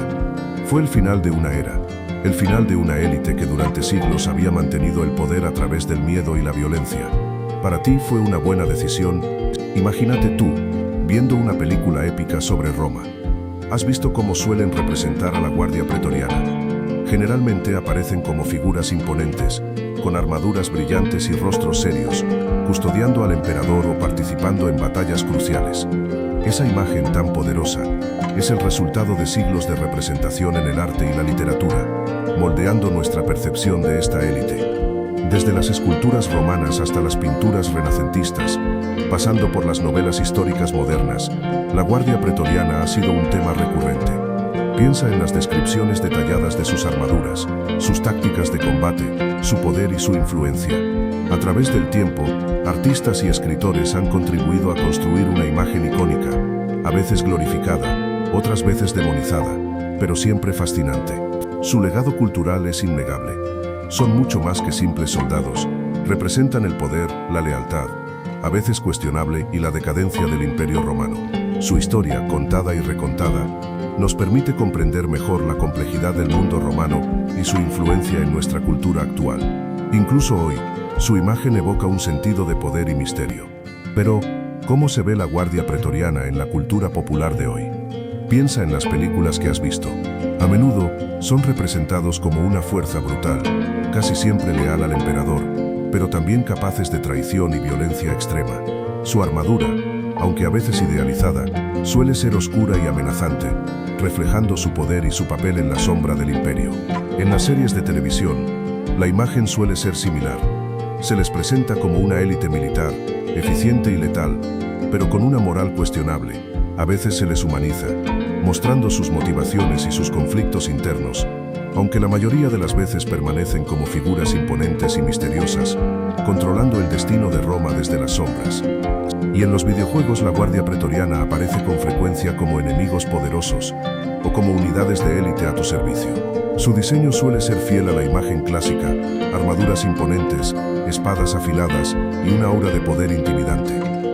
Fue el final de una era, el final de una élite que durante siglos había mantenido el poder a través del miedo y la violencia. Para ti fue una buena decisión. Imagínate tú, viendo una película épica sobre Roma. ¿Has visto cómo suelen representar a la Guardia Pretoriana? Generalmente aparecen como figuras imponentes, con armaduras brillantes y rostros serios, custodiando al emperador o participando en batallas cruciales. Esa imagen tan poderosa es el resultado de siglos de representación en el arte y la literatura, moldeando nuestra percepción de esta élite. Desde las esculturas romanas hasta las pinturas renacentistas, pasando por las novelas históricas modernas, la Guardia Pretoriana ha sido un tema recurrente. Piensa en las descripciones detalladas de sus armaduras, sus tácticas de combate, su poder y su influencia. A través del tiempo, artistas y escritores han contribuido a construir una imagen icónica, a veces glorificada, otras veces demonizada, pero siempre fascinante. Su legado cultural es innegable. Son mucho más que simples soldados, representan el poder, la lealtad, a veces cuestionable, y la decadencia del Imperio Romano. Su historia, contada y recontada, nos permite comprender mejor la complejidad del mundo romano y su influencia en nuestra cultura actual. Incluso hoy, su imagen evoca un sentido de poder y misterio. Pero, ¿cómo se ve la Guardia Pretoriana en la cultura popular de hoy? Piensa en las películas que has visto. A menudo, son representados como una fuerza brutal, casi siempre leal al emperador, pero también capaces de traición y violencia extrema. Su armadura, aunque a veces idealizada, suele ser oscura y amenazante, reflejando su poder y su papel en la sombra del imperio. En las series de televisión, la imagen suele ser similar. Se les presenta como una élite militar, eficiente y letal, pero con una moral cuestionable. A veces se les humaniza, mostrando sus motivaciones y sus conflictos internos, aunque la mayoría de las veces permanecen como figuras imponentes y misteriosas, controlando el destino de Roma desde las sombras. Y en los videojuegos la Guardia Pretoriana aparece con frecuencia como enemigos poderosos o como unidades de élite a tu servicio. Su diseño suele ser fiel a la imagen clásica, armaduras imponentes, espadas afiladas y una aura de poder intimidante.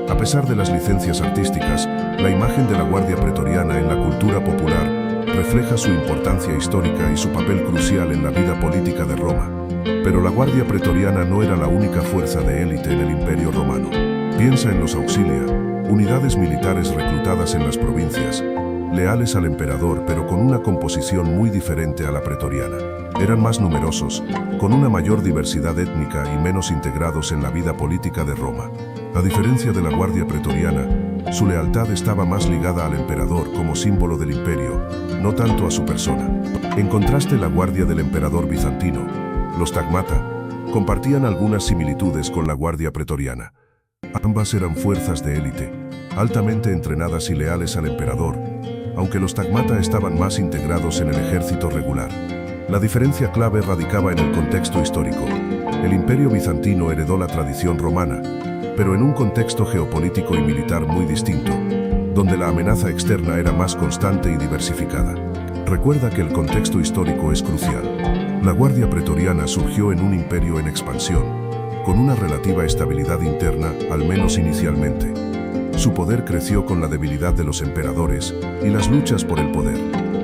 A pesar de las licencias artísticas, la imagen de la Guardia Pretoriana en la cultura popular refleja su importancia histórica y su papel crucial en la vida política de Roma. Pero la Guardia Pretoriana no era la única fuerza de élite en el Imperio Romano. Piensa en los auxilia, unidades militares reclutadas en las provincias, leales al emperador pero con una composición muy diferente a la pretoriana. Eran más numerosos, con una mayor diversidad étnica y menos integrados en la vida política de Roma. A diferencia de la Guardia Pretoriana, su lealtad estaba más ligada al emperador como símbolo del imperio, no tanto a su persona. En contraste, la Guardia del emperador bizantino, los tagmata, compartían algunas similitudes con la Guardia Pretoriana. Ambas eran fuerzas de élite, altamente entrenadas y leales al emperador, aunque los tagmata estaban más integrados en el ejército regular. La diferencia clave radicaba en el contexto histórico. El Imperio bizantino heredó la tradición romana, pero en un contexto geopolítico y militar muy distinto, donde la amenaza externa era más constante y diversificada. Recuerda que el contexto histórico es crucial. La Guardia Pretoriana surgió en un imperio en expansión, con una relativa estabilidad interna, al menos inicialmente. Su poder creció con la debilidad de los emperadores y las luchas por el poder.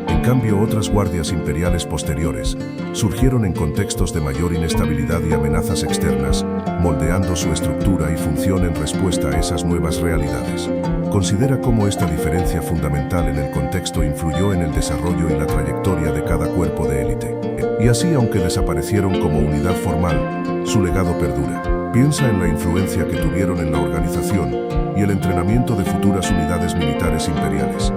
En cambio, otras guardias imperiales posteriores surgieron en contextos de mayor inestabilidad y amenazas externas, moldeando su estructura y función en respuesta a esas nuevas realidades. Considera cómo esta diferencia fundamental en el contexto influyó en el desarrollo y la trayectoria de cada cuerpo de élite. Y así, aunque desaparecieron como unidad formal, su legado perdura. Piensa en la influencia que tuvieron en la organización y el entrenamiento de futuras unidades militares imperiales.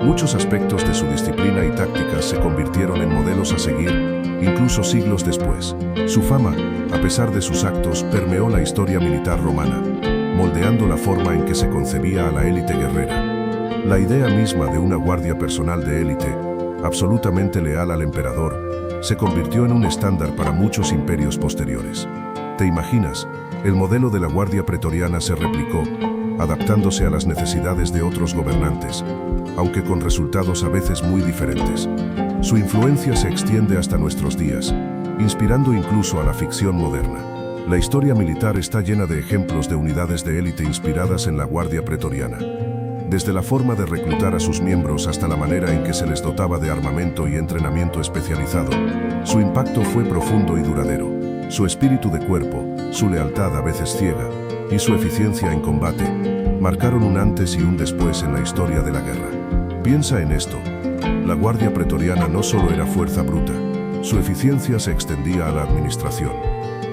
Muchos aspectos de su disciplina y tácticas se convirtieron en modelos a seguir, incluso siglos después. Su fama, a pesar de sus actos, permeó la historia militar romana, moldeando la forma en que se concebía a la élite guerrera. La idea misma de una guardia personal de élite, absolutamente leal al emperador, se convirtió en un estándar para muchos imperios posteriores. ¿Te imaginas? El modelo de la Guardia Pretoriana se replicó, adaptándose a las necesidades de otros gobernantes, aunque con resultados a veces muy diferentes. Su influencia se extiende hasta nuestros días, inspirando incluso a la ficción moderna. La historia militar está llena de ejemplos de unidades de élite inspiradas en la Guardia Pretoriana. Desde la forma de reclutar a sus miembros hasta la manera en que se les dotaba de armamento y entrenamiento especializado, su impacto fue profundo y duradero. Su espíritu de cuerpo, su lealtad a veces ciega y su eficiencia en combate marcaron un antes y un después en la historia de la guerra. Piensa en esto. La Guardia Pretoriana no solo era fuerza bruta, su eficiencia se extendía a la administración.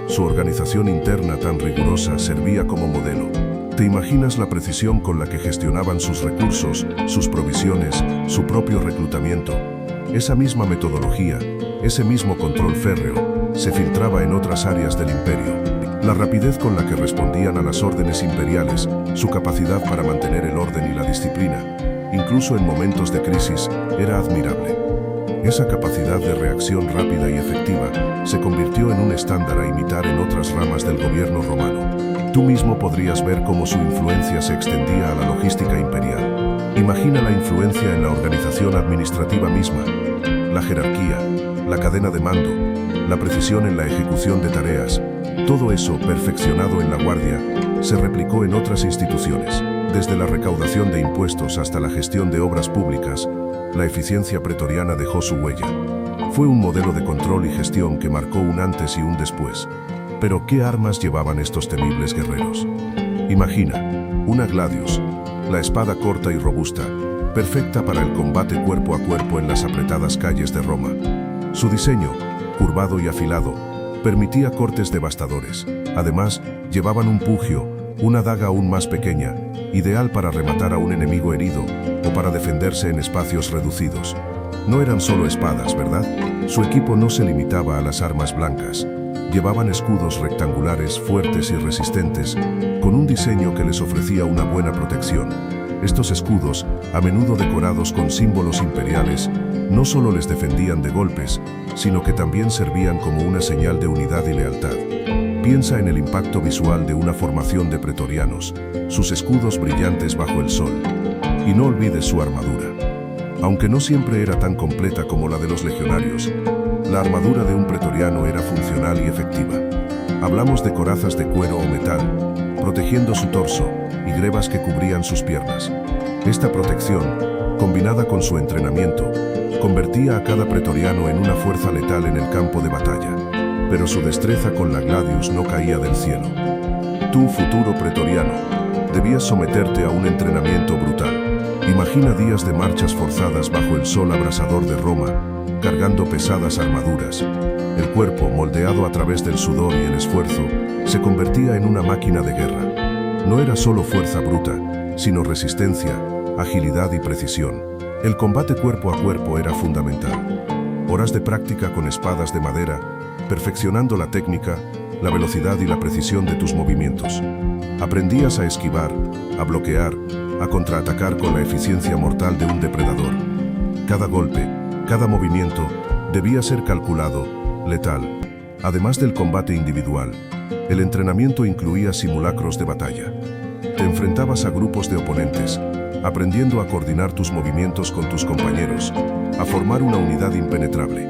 Su organización interna tan rigurosa servía como modelo. ¿Te imaginas la precisión con la que gestionaban sus recursos, sus provisiones, su propio reclutamiento? Esa misma metodología, ese mismo control férreo, se filtraba en otras áreas del imperio. La rapidez con la que respondían a las órdenes imperiales, su capacidad para mantener el orden y la disciplina, incluso en momentos de crisis, era admirable. Esa capacidad de reacción rápida y efectiva se convirtió en un estándar a imitar en otras ramas del gobierno romano. Tú mismo podrías ver cómo su influencia se extendía a la logística imperial. Imagina la influencia en la organización administrativa misma, la jerarquía, la cadena de mando, la precisión en la ejecución de tareas. Todo eso, perfeccionado en la Guardia, se replicó en otras instituciones. Desde la recaudación de impuestos hasta la gestión de obras públicas, la eficiencia pretoriana dejó su huella. Fue un modelo de control y gestión que marcó un antes y un después. Pero, ¿qué armas llevaban estos temibles guerreros? Imagina, una gladius, la espada corta y robusta, perfecta para el combate cuerpo a cuerpo en las apretadas calles de Roma. Su diseño, curvado y afilado, permitía cortes devastadores. Además, llevaban un pugio, una daga aún más pequeña, ideal para rematar a un enemigo herido o para defenderse en espacios reducidos. No eran solo espadas, ¿verdad? Su equipo no se limitaba a las armas blancas. Llevaban escudos rectangulares fuertes y resistentes, con un diseño que les ofrecía una buena protección. Estos escudos, a menudo decorados con símbolos imperiales, no solo les defendían de golpes, sino que también servían como una señal de unidad y lealtad. Piensa en el impacto visual de una formación de pretorianos, sus escudos brillantes bajo el sol. Y no olvides su armadura. Aunque no siempre era tan completa como la de los legionarios, la armadura de un pretoriano era funcional y efectiva. Hablamos de corazas de cuero o metal, protegiendo su torso, y grebas que cubrían sus piernas. Esta protección, combinada con su entrenamiento, convertía a cada pretoriano en una fuerza letal en el campo de batalla. Pero su destreza con la gladius no caía del cielo. Tú, futuro pretoriano, debías someterte a un entrenamiento brutal. Imagina días de marchas forzadas bajo el sol abrasador de Roma, cargando pesadas armaduras. El cuerpo, moldeado a través del sudor y el esfuerzo, se convertía en una máquina de guerra. No era solo fuerza bruta, sino resistencia, agilidad y precisión. El combate cuerpo a cuerpo era fundamental. Horas de práctica con espadas de madera, perfeccionando la técnica, la velocidad y la precisión de tus movimientos. Aprendías a esquivar, a bloquear, a contraatacar con la eficiencia mortal de un depredador. Cada golpe, cada movimiento, debía ser calculado, letal. Además del combate individual, el entrenamiento incluía simulacros de batalla. Te enfrentabas a grupos de oponentes, aprendiendo a coordinar tus movimientos con tus compañeros, a formar una unidad impenetrable.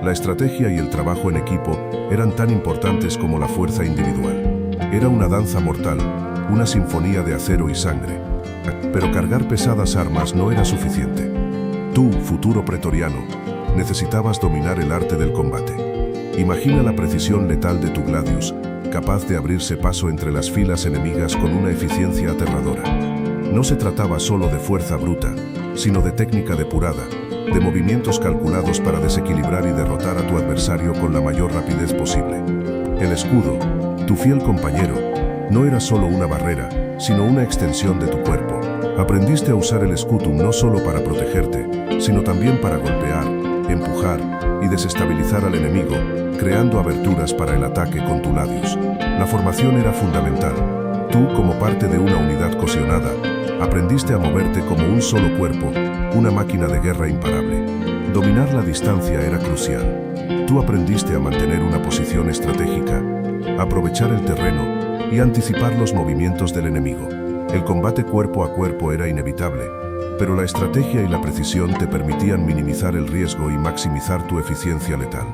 La estrategia y el trabajo en equipo eran tan importantes como la fuerza individual. Era una danza mortal, una sinfonía de acero y sangre. Pero cargar pesadas armas no era suficiente. Tú, futuro pretoriano, necesitabas dominar el arte del combate. Imagina la precisión letal de tu gladius, capaz de abrirse paso entre las filas enemigas con una eficiencia aterradora. No se trataba solo de fuerza bruta, sino de técnica depurada, de movimientos calculados para desequilibrar y derrotar a tu adversario con la mayor rapidez posible. El escudo, tu fiel compañero, no era solo una barrera, sino una extensión de tu cuerpo. Aprendiste a usar el scutum no solo para protegerte, sino también para golpear, empujar y desestabilizar al enemigo, creando aberturas para el ataque con tu gladius. La formación era fundamental. Tú, como parte de una unidad cohesionada, aprendiste a moverte como un solo cuerpo, una máquina de guerra imparable. Dominar la distancia era crucial. Tú aprendiste a mantener una posición estratégica, aprovechar el terreno y anticipar los movimientos del enemigo. La formación era fundamental. Tú, como parte de una unidad cohesionada, aprendiste a moverte como un solo cuerpo, una máquina de guerra imparable. Dominar la distancia era crucial. Tú aprendiste a mantener una posición estratégica, aprovechar el terreno y anticipar los movimientos del enemigo. El combate cuerpo a cuerpo era inevitable, pero la estrategia y la precisión te permitían minimizar el riesgo y maximizar tu eficiencia letal.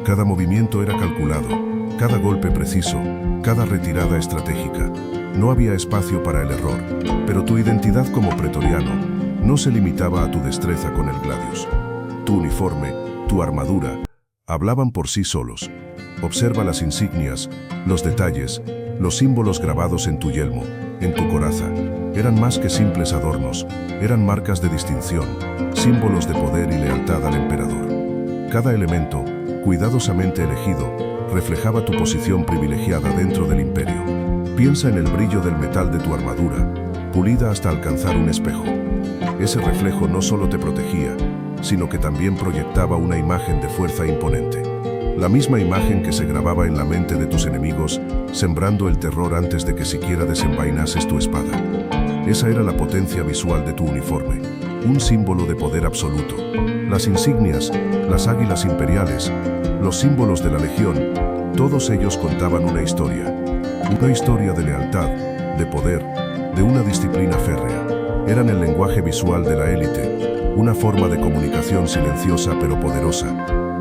Cada movimiento era calculado, cada golpe preciso, cada retirada estratégica. No había espacio para el error, pero tu identidad como pretoriano no se limitaba a tu destreza con el gladius. Tu uniforme, tu armadura, hablaban por sí solos. Observa las insignias, los detalles, los símbolos grabados en tu yelmo, en tu coraza. Eran más que simples adornos, eran marcas de distinción, símbolos de poder y lealtad al emperador. Cada elemento, cuidadosamente elegido, reflejaba tu posición privilegiada dentro del imperio. Piensa en el brillo del metal de tu armadura, pulida hasta alcanzar un espejo. Ese reflejo no solo te protegía, sino que también proyectaba una imagen de fuerza imponente. La misma imagen que se grababa en la mente de tus enemigos, sembrando el terror antes de que siquiera desenvainases tu espada. Esa era la potencia visual de tu uniforme, un símbolo de poder absoluto. Las insignias, las águilas imperiales, los símbolos de la legión, todos ellos contaban una historia de lealtad, de poder, de una disciplina férrea. Eran el lenguaje visual de la élite, una forma de comunicación silenciosa pero poderosa,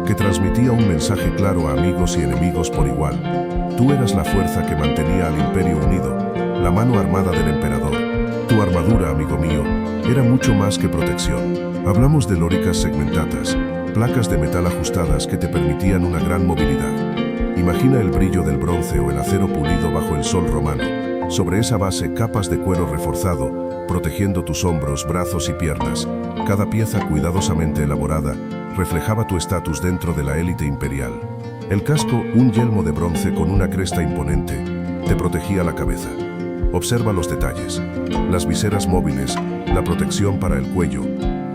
que transmitía un mensaje claro a amigos y enemigos por igual. Tú eras la fuerza que mantenía al imperio unido, la mano armada del emperador. Tu armadura, amigo mío, era mucho más que protección. Hablamos de lóricas segmentatas, placas de metal ajustadas que te permitían una gran movilidad. Imagina el brillo del bronce o el acero pulido bajo el sol romano. Sobre esa base, capas de cuero reforzado, protegiendo tus hombros, brazos y piernas. Cada pieza cuidadosamente elaborada reflejaba tu estatus dentro de la élite imperial. El casco, un yelmo de bronce con una cresta imponente, te protegía la cabeza. Observa los detalles, las viseras móviles, la protección para el cuello,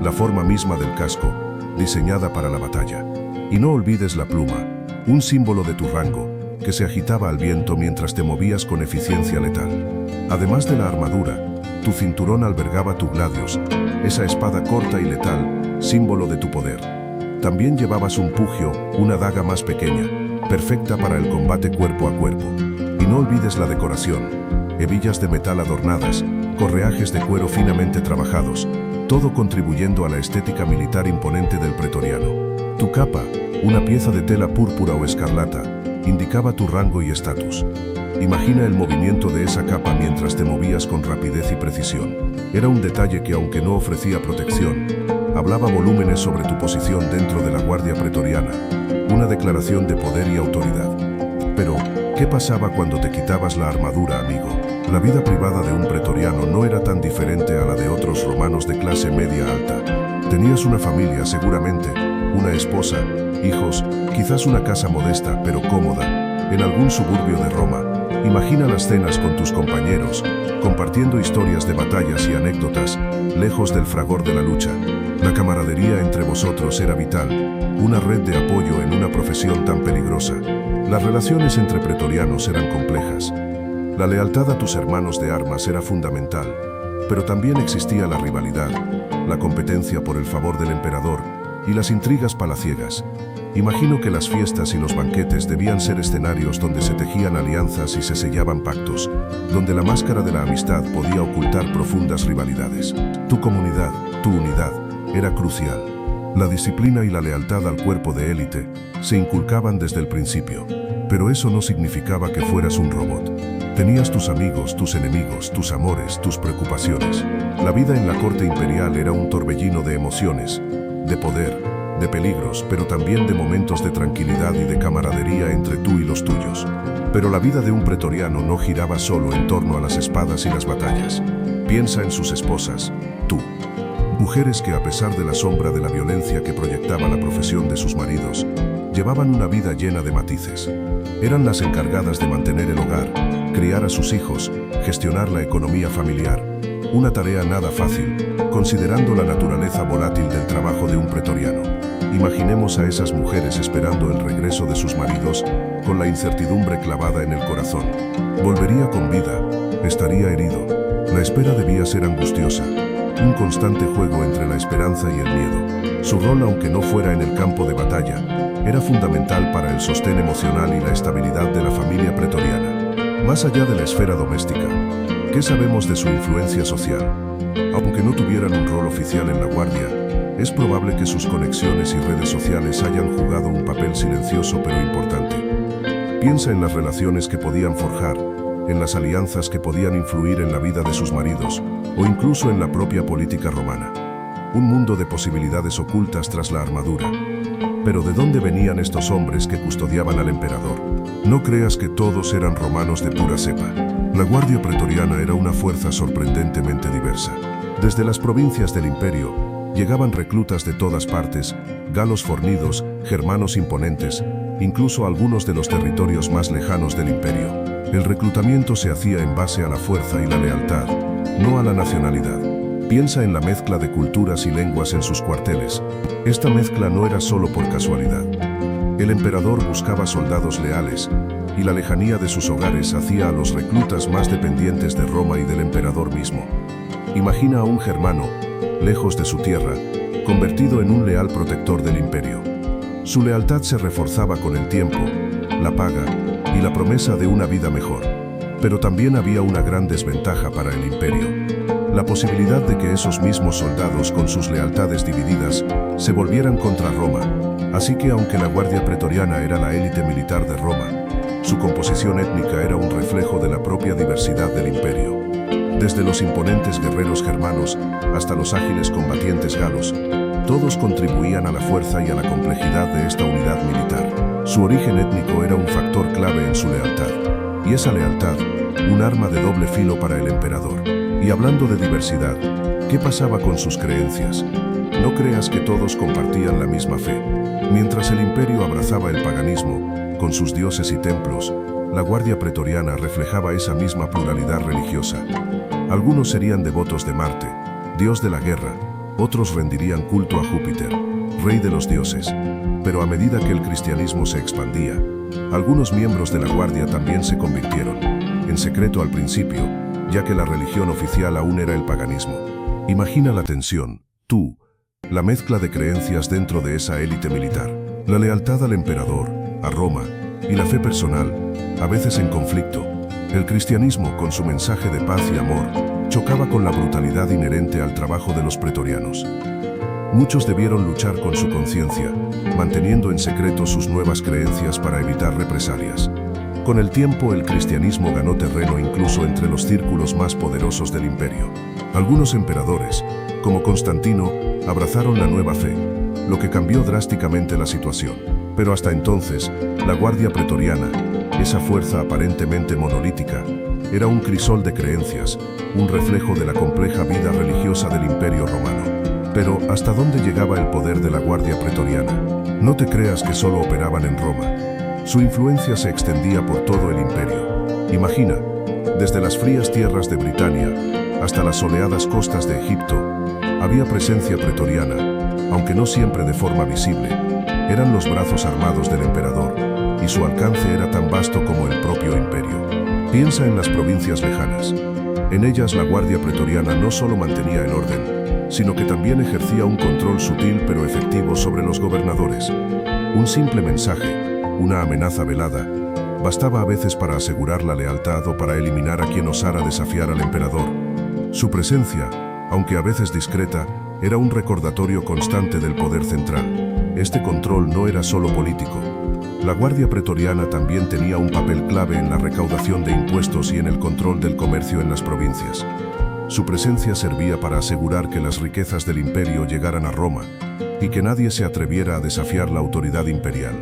la forma misma del casco, diseñada para la batalla. Y no olvides la pluma, un símbolo de tu rango, que se agitaba al viento mientras te movías con eficiencia letal. Además de la armadura, tu cinturón albergaba tu gladius, esa espada corta y letal, símbolo de tu poder. También llevabas un pugio, una daga más pequeña, perfecta para el combate cuerpo a cuerpo. Y no olvides la decoración, hebillas de metal adornadas, correajes de cuero finamente trabajados, todo contribuyendo a la estética militar imponente del pretoriano. Tu capa, una pieza de tela púrpura o escarlata, indicaba tu rango y estatus. Imagina el movimiento de esa capa mientras te movías con rapidez y precisión. Era un detalle que, aunque no ofrecía protección, hablaba volúmenes sobre tu posición dentro de la guardia pretoriana, una declaración de poder y autoridad. Pero, ¿qué pasaba cuando te quitabas la armadura, amigo? La vida privada de un pretoriano no era tan diferente a la de otros romanos de clase media alta. Tenías una familia, seguramente, una esposa, hijos, quizás una casa modesta pero cómoda, en algún suburbio de Roma. Imagina las cenas con tus compañeros, compartiendo historias de batallas y anécdotas, lejos del fragor de la lucha. La camaradería entre vosotros era vital, una red de apoyo en una profesión tan peligrosa. Las relaciones entre pretorianos eran complejas. La lealtad a tus hermanos de armas era fundamental, pero también existía la rivalidad, la competencia por el favor del emperador y las intrigas palaciegas. Imagino que las fiestas y los banquetes debían ser escenarios donde se tejían alianzas y se sellaban pactos, donde la máscara de la amistad podía ocultar profundas rivalidades. Tu comunidad, tu unidad, era crucial. La disciplina y la lealtad al cuerpo de élite se inculcaban desde el principio, pero eso no significaba que fueras un robot. Tenías tus amigos, tus enemigos, tus amores, tus preocupaciones. La vida en la corte imperial era un torbellino de emociones, de poder, de peligros, pero también de momentos de tranquilidad y de camaradería entre tú y los tuyos. Pero la vida de un pretoriano no giraba solo en torno a las espadas y las batallas. Piensa en sus esposas, tú. Mujeres que, a pesar de la sombra de la violencia que proyectaba la profesión de sus maridos, llevaban una vida llena de matices. Eran las encargadas de mantener el hogar, criar a sus hijos, gestionar la economía familiar. Una tarea nada fácil, considerando la naturaleza volátil del trabajo de un pretoriano. Imaginemos a esas mujeres esperando el regreso de sus maridos, con la incertidumbre clavada en el corazón. ¿Volvería con vida? ¿Estaría herido? La espera debía ser angustiosa, un constante juego entre la esperanza y el miedo. Su rol, aunque no fuera en el campo de batalla, era fundamental para el sostén emocional y la estabilidad de la familia pretoriana. Más allá de la esfera doméstica, ¿Qué sabemos de su influencia social? Aunque no tuvieran un rol oficial en la Guardia, es probable que sus conexiones y redes sociales hayan jugado un papel silencioso pero importante. Piensa en las relaciones que podían forjar, en las alianzas que podían influir en la vida de sus maridos, o incluso en la propia política romana. Un mundo de posibilidades ocultas tras la armadura. Pero ¿de dónde venían estos hombres que custodiaban al emperador? No creas que todos eran romanos de pura cepa. La Guardia Pretoriana era una fuerza sorprendentemente diversa. Desde las provincias del imperio, llegaban reclutas de todas partes, galos fornidos, germanos imponentes, incluso algunos de los territorios más lejanos del imperio. El reclutamiento se hacía en base a la fuerza y la lealtad, no a la nacionalidad. Piensa en la mezcla de culturas y lenguas en sus cuarteles. Esta mezcla no era solo por casualidad. El emperador buscaba soldados leales, y la lejanía de sus hogares hacía a los reclutas más dependientes de Roma y del emperador mismo. Imagina a un germano, lejos de su tierra, convertido en un leal protector del imperio. Su lealtad se reforzaba con el tiempo, la paga y la promesa de una vida mejor. Pero también había una gran desventaja para el imperio: la posibilidad de que esos mismos soldados, con sus lealtades divididas, se volvieran contra Roma. Así que aunque la Guardia Pretoriana era la élite militar de Roma, su composición étnica era un reflejo de la propia diversidad del imperio. Desde los imponentes guerreros germanos hasta los ágiles combatientes galos, todos contribuían a la fuerza y a la complejidad de esta unidad militar. Su origen étnico era un factor clave en su lealtad, y esa lealtad, un arma de doble filo para el emperador. Y hablando de diversidad, ¿qué pasaba con sus creencias? No creas que todos compartían la misma fe. Mientras el imperio abrazaba el paganismo, con sus dioses y templos, la Guardia Pretoriana reflejaba esa misma pluralidad religiosa. Algunos serían devotos de Marte, dios de la guerra, otros rendirían culto a Júpiter, rey de los dioses. Pero a medida que el cristianismo se expandía, algunos miembros de la Guardia también se convirtieron, en secreto al principio, ya que la religión oficial aún era el paganismo. Imagina la tensión, la mezcla de creencias dentro de esa élite militar, la lealtad al emperador, a Roma, y la fe personal, a veces en conflicto. El cristianismo, con su mensaje de paz y amor, chocaba con la brutalidad inherente al trabajo de los pretorianos. Muchos debieron luchar con su conciencia, manteniendo en secreto sus nuevas creencias para evitar represalias. Con el tiempo, el cristianismo ganó terreno incluso entre los círculos más poderosos del imperio. Algunos emperadores, como Constantino, abrazaron la nueva fe, lo que cambió drásticamente la situación. Pero hasta entonces, la Guardia Pretoriana, esa fuerza aparentemente monolítica, era un crisol de creencias, un reflejo de la compleja vida religiosa del Imperio Romano. Pero, ¿hasta dónde llegaba el poder de la Guardia Pretoriana? No te creas que solo operaban en Roma. Su influencia se extendía por todo el imperio. Imagina, desde las frías tierras de Britania hasta las soleadas costas de Egipto, había presencia pretoriana, aunque no siempre de forma visible. Eran los brazos armados del emperador, y su alcance era tan vasto como el propio imperio. Piensa en las provincias lejanas. En ellas la Guardia Pretoriana no solo mantenía el orden, sino que también ejercía un control sutil pero efectivo sobre los gobernadores. Un simple mensaje, una amenaza velada, bastaba a veces para asegurar la lealtad o para eliminar a quien osara desafiar al emperador. Su presencia, aunque a veces discreta, era un recordatorio constante del poder central. Este control no era solo político. La Guardia Pretoriana también tenía un papel clave en la recaudación de impuestos y en el control del comercio en las provincias. Su presencia servía para asegurar que las riquezas del imperio llegaran a Roma y que nadie se atreviera a desafiar la autoridad imperial.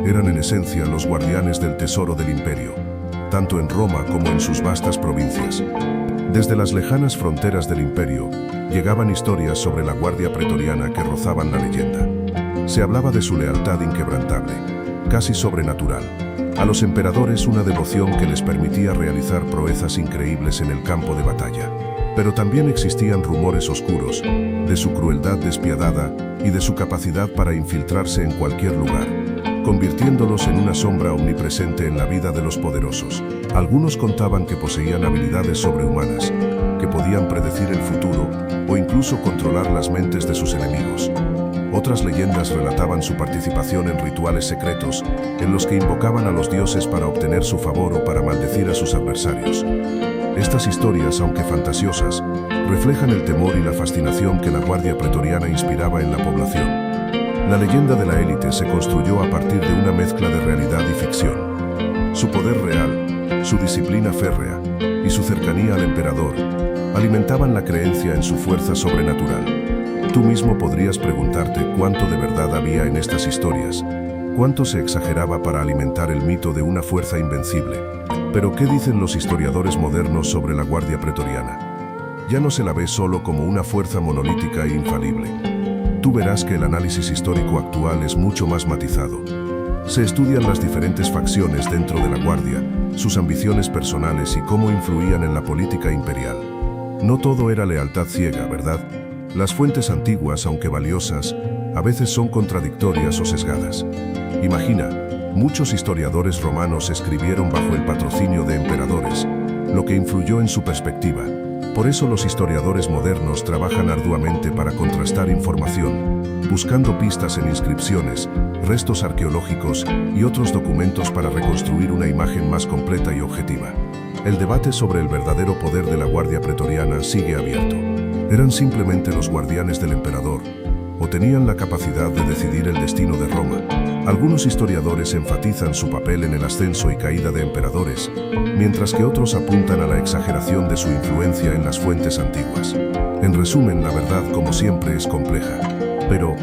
Eran en esencia los guardianes del tesoro del imperio, tanto en Roma como en sus vastas provincias. Desde las lejanas fronteras del imperio, llegaban historias sobre la Guardia Pretoriana que rozaban la leyenda. Se hablaba de su lealtad inquebrantable, casi sobrenatural. A los emperadores una devoción que les permitía realizar proezas increíbles en el campo de batalla. Pero también existían rumores oscuros de su crueldad despiadada y de su capacidad para infiltrarse en cualquier lugar, convirtiéndolos en una sombra omnipresente en la vida de los poderosos. Algunos contaban que poseían habilidades sobrehumanas, que podían predecir el futuro o incluso controlar las mentes de sus enemigos. Otras leyendas relataban su participación en rituales secretos en los que invocaban a los dioses para obtener su favor o para maldecir a sus adversarios. Estas historias, aunque fantasiosas, reflejan el temor y la fascinación que la Guardia Pretoriana inspiraba en la población. La leyenda de la élite se construyó a partir de una mezcla de realidad y ficción. Su poder real, su disciplina férrea y su cercanía al emperador alimentaban la creencia en su fuerza sobrenatural. Tú mismo podrías preguntarte cuánto de verdad había en estas historias, cuánto se exageraba para alimentar el mito de una fuerza invencible. Pero ¿qué dicen los historiadores modernos sobre la Guardia Pretoriana? Ya no se la ve solo como una fuerza monolítica e infalible. Tú verás que el análisis histórico actual es mucho más matizado. Se estudian las diferentes facciones dentro de la Guardia, sus ambiciones personales y cómo influían en la política imperial. No todo era lealtad ciega, ¿verdad? Las fuentes antiguas, aunque valiosas, a veces son contradictorias o sesgadas. Imagina, muchos historiadores romanos escribieron bajo el patrocinio de emperadores, lo que influyó en su perspectiva. Por eso los historiadores modernos trabajan arduamente para contrastar información, buscando pistas en inscripciones, restos arqueológicos y otros documentos para reconstruir una imagen más completa y objetiva. El debate sobre el verdadero poder de la Guardia Pretoriana sigue abierto. ¿Eran simplemente los guardianes del emperador? ¿O tenían la capacidad de decidir el destino de Roma? Algunos historiadores enfatizan su papel en el ascenso y caída de emperadores, mientras que otros apuntan a la exageración de su influencia en las fuentes antiguas. En resumen, la verdad, como siempre, es compleja. Pero,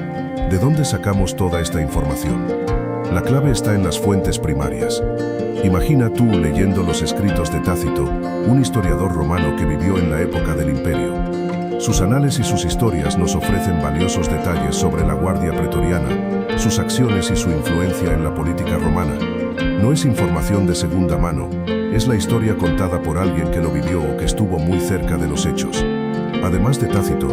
¿de dónde sacamos toda esta información? La clave está en las fuentes primarias. Imagina tú leyendo los escritos de Tácito, un historiador romano que vivió en la época del Imperio. Sus anales y sus historias nos ofrecen valiosos detalles sobre la Guardia Pretoriana, sus acciones y su influencia en la política romana. No es información de segunda mano, es la historia contada por alguien que lo vivió o que estuvo muy cerca de los hechos. Además de Tácito,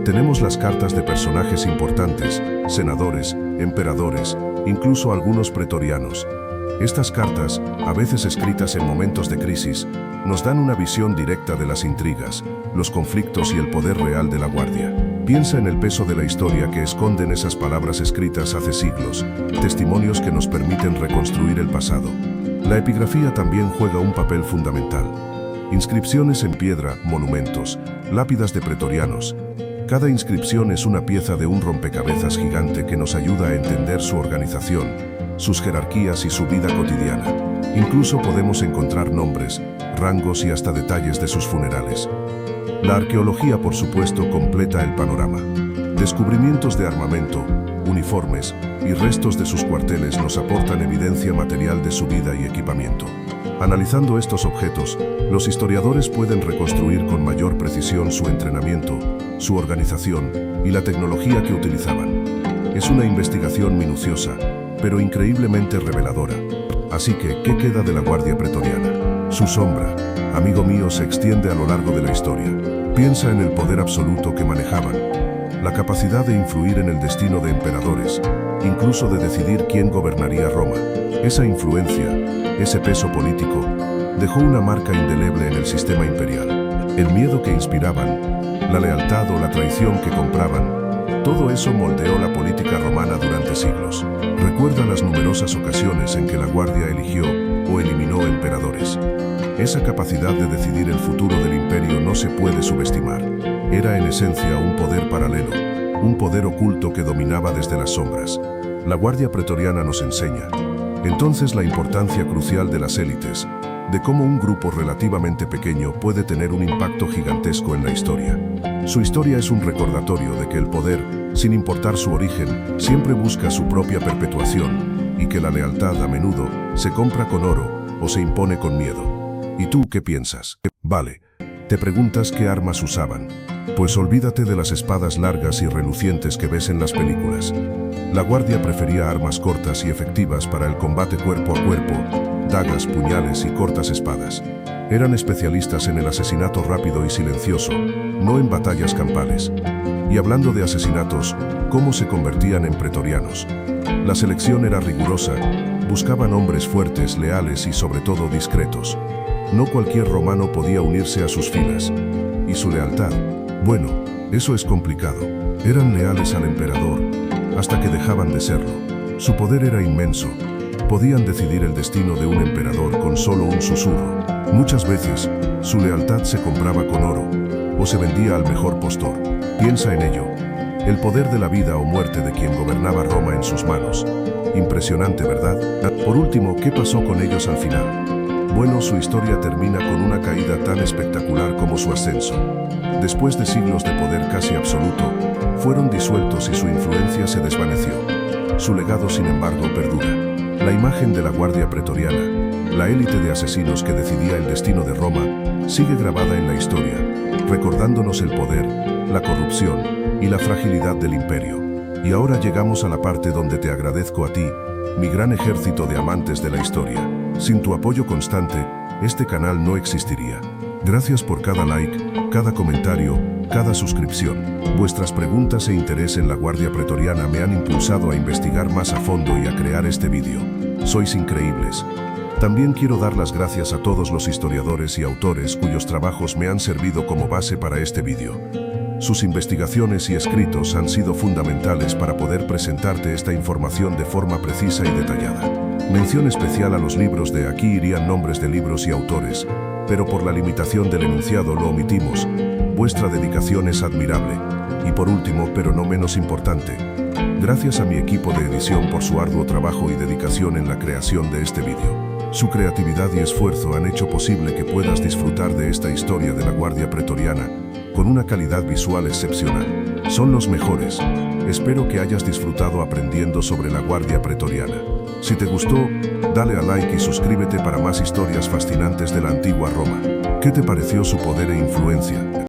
tenemos las cartas de personajes importantes, senadores, emperadores, incluso algunos pretorianos. Estas cartas, a veces escritas en momentos de crisis, nos dan una visión directa de las intrigas, los conflictos y el poder real de la Guardia. Piensa en el peso de la historia que esconden esas palabras escritas hace siglos, testimonios que nos permiten reconstruir el pasado. La epigrafía también juega un papel fundamental. Inscripciones en piedra, monumentos, lápidas de pretorianos. Cada inscripción es una pieza de un rompecabezas gigante que nos ayuda a entender su organización, sus jerarquías y su vida cotidiana. Incluso podemos encontrar nombres, rangos y hasta detalles de sus funerales. La arqueología, por supuesto, completa el panorama. Descubrimientos de armamento, uniformes y restos de sus cuarteles nos aportan evidencia material de su vida y equipamiento. Analizando estos objetos, los historiadores pueden reconstruir con mayor precisión su entrenamiento, su organización y la tecnología que utilizaban. Es una investigación minuciosa, pero increíblemente reveladora. Así que, ¿qué queda de la Guardia Pretoriana? Su sombra, amigo mío, se extiende a lo largo de la historia. Piensa en el poder absoluto que manejaban, la capacidad de influir en el destino de emperadores, incluso de decidir quién gobernaría Roma. Esa influencia, ese peso político, dejó una marca indeleble en el sistema imperial. El miedo que inspiraban, la lealtad o la traición que compraban, todo eso moldeó la política romana durante siglos. Recuerda las numerosas ocasiones en que la Guardia eligió o eliminó emperadores. Esa capacidad de decidir el futuro del imperio no se puede subestimar. Era en esencia un poder paralelo, un poder oculto que dominaba desde las sombras. La Guardia Pretoriana nos enseña, entonces, la importancia crucial de las élites, de cómo un grupo relativamente pequeño puede tener un impacto gigantesco en la historia. Su historia es un recordatorio de que el poder, sin importar su origen, siempre busca su propia perpetuación, y que la lealtad a menudo se compra con oro o se impone con miedo. ¿Y tú qué piensas? Vale, ¿te preguntas qué armas usaban? Pues olvídate de las espadas largas y relucientes que ves en las películas. La Guardia prefería armas cortas y efectivas para el combate cuerpo a cuerpo, dagas, puñales y cortas espadas. Eran especialistas en el asesinato rápido y silencioso, no en batallas campales. Y hablando de asesinatos, ¿cómo se convertían en pretorianos? La selección era rigurosa, buscaban hombres fuertes, leales y sobre todo discretos. No cualquier romano podía unirse a sus filas. ¿Y su lealtad? Bueno, eso es complicado. Eran leales al emperador, hasta que dejaban de serlo. Su poder era inmenso, Podían decidir el destino de un emperador con solo un susurro. Muchas veces, su lealtad se compraba con oro o se vendía al mejor postor. Piensa en ello. El poder de la vida o muerte de quien gobernaba Roma en sus manos. Impresionante, ¿verdad? Por último, ¿qué pasó con ellos al final? Bueno, su historia termina con una caída tan espectacular como su ascenso. Después de siglos de poder casi absoluto, fueron disueltos y su influencia se desvaneció. Su legado, sin embargo, perdura. La imagen de la Guardia Pretoriana, la élite de asesinos que decidía el destino de Roma, sigue grabada en la historia, recordándonos el poder, la corrupción y la fragilidad del imperio. Y ahora llegamos a la parte donde te agradezco a ti, mi gran ejército de amantes de la historia. Sin tu apoyo constante, este canal no existiría. Gracias por cada like, cada comentario, cada suscripción. Vuestras preguntas e interés en la Guardia Pretoriana me han impulsado a investigar más a fondo y a crear este vídeo. Sois increíbles. También quiero dar las gracias a todos los historiadores y autores cuyos trabajos me han servido como base para este vídeo. Sus investigaciones y escritos han sido fundamentales para poder presentarte esta información de forma precisa y detallada. Mención especial a los libros de aquí irían nombres de libros y autores, pero por la limitación del enunciado lo omitimos. Vuestra dedicación es admirable. Y por último, pero no menos importante, gracias a mi equipo de edición por su arduo trabajo y dedicación en la creación de este vídeo. Su creatividad y esfuerzo han hecho posible que puedas disfrutar de esta historia de la Guardia Pretoriana con una calidad visual excepcional. Son los mejores. Espero que hayas disfrutado aprendiendo sobre la Guardia Pretoriana. Si te gustó, dale a like y suscríbete para más historias fascinantes de la antigua Roma. ¿Qué te pareció su poder e influencia?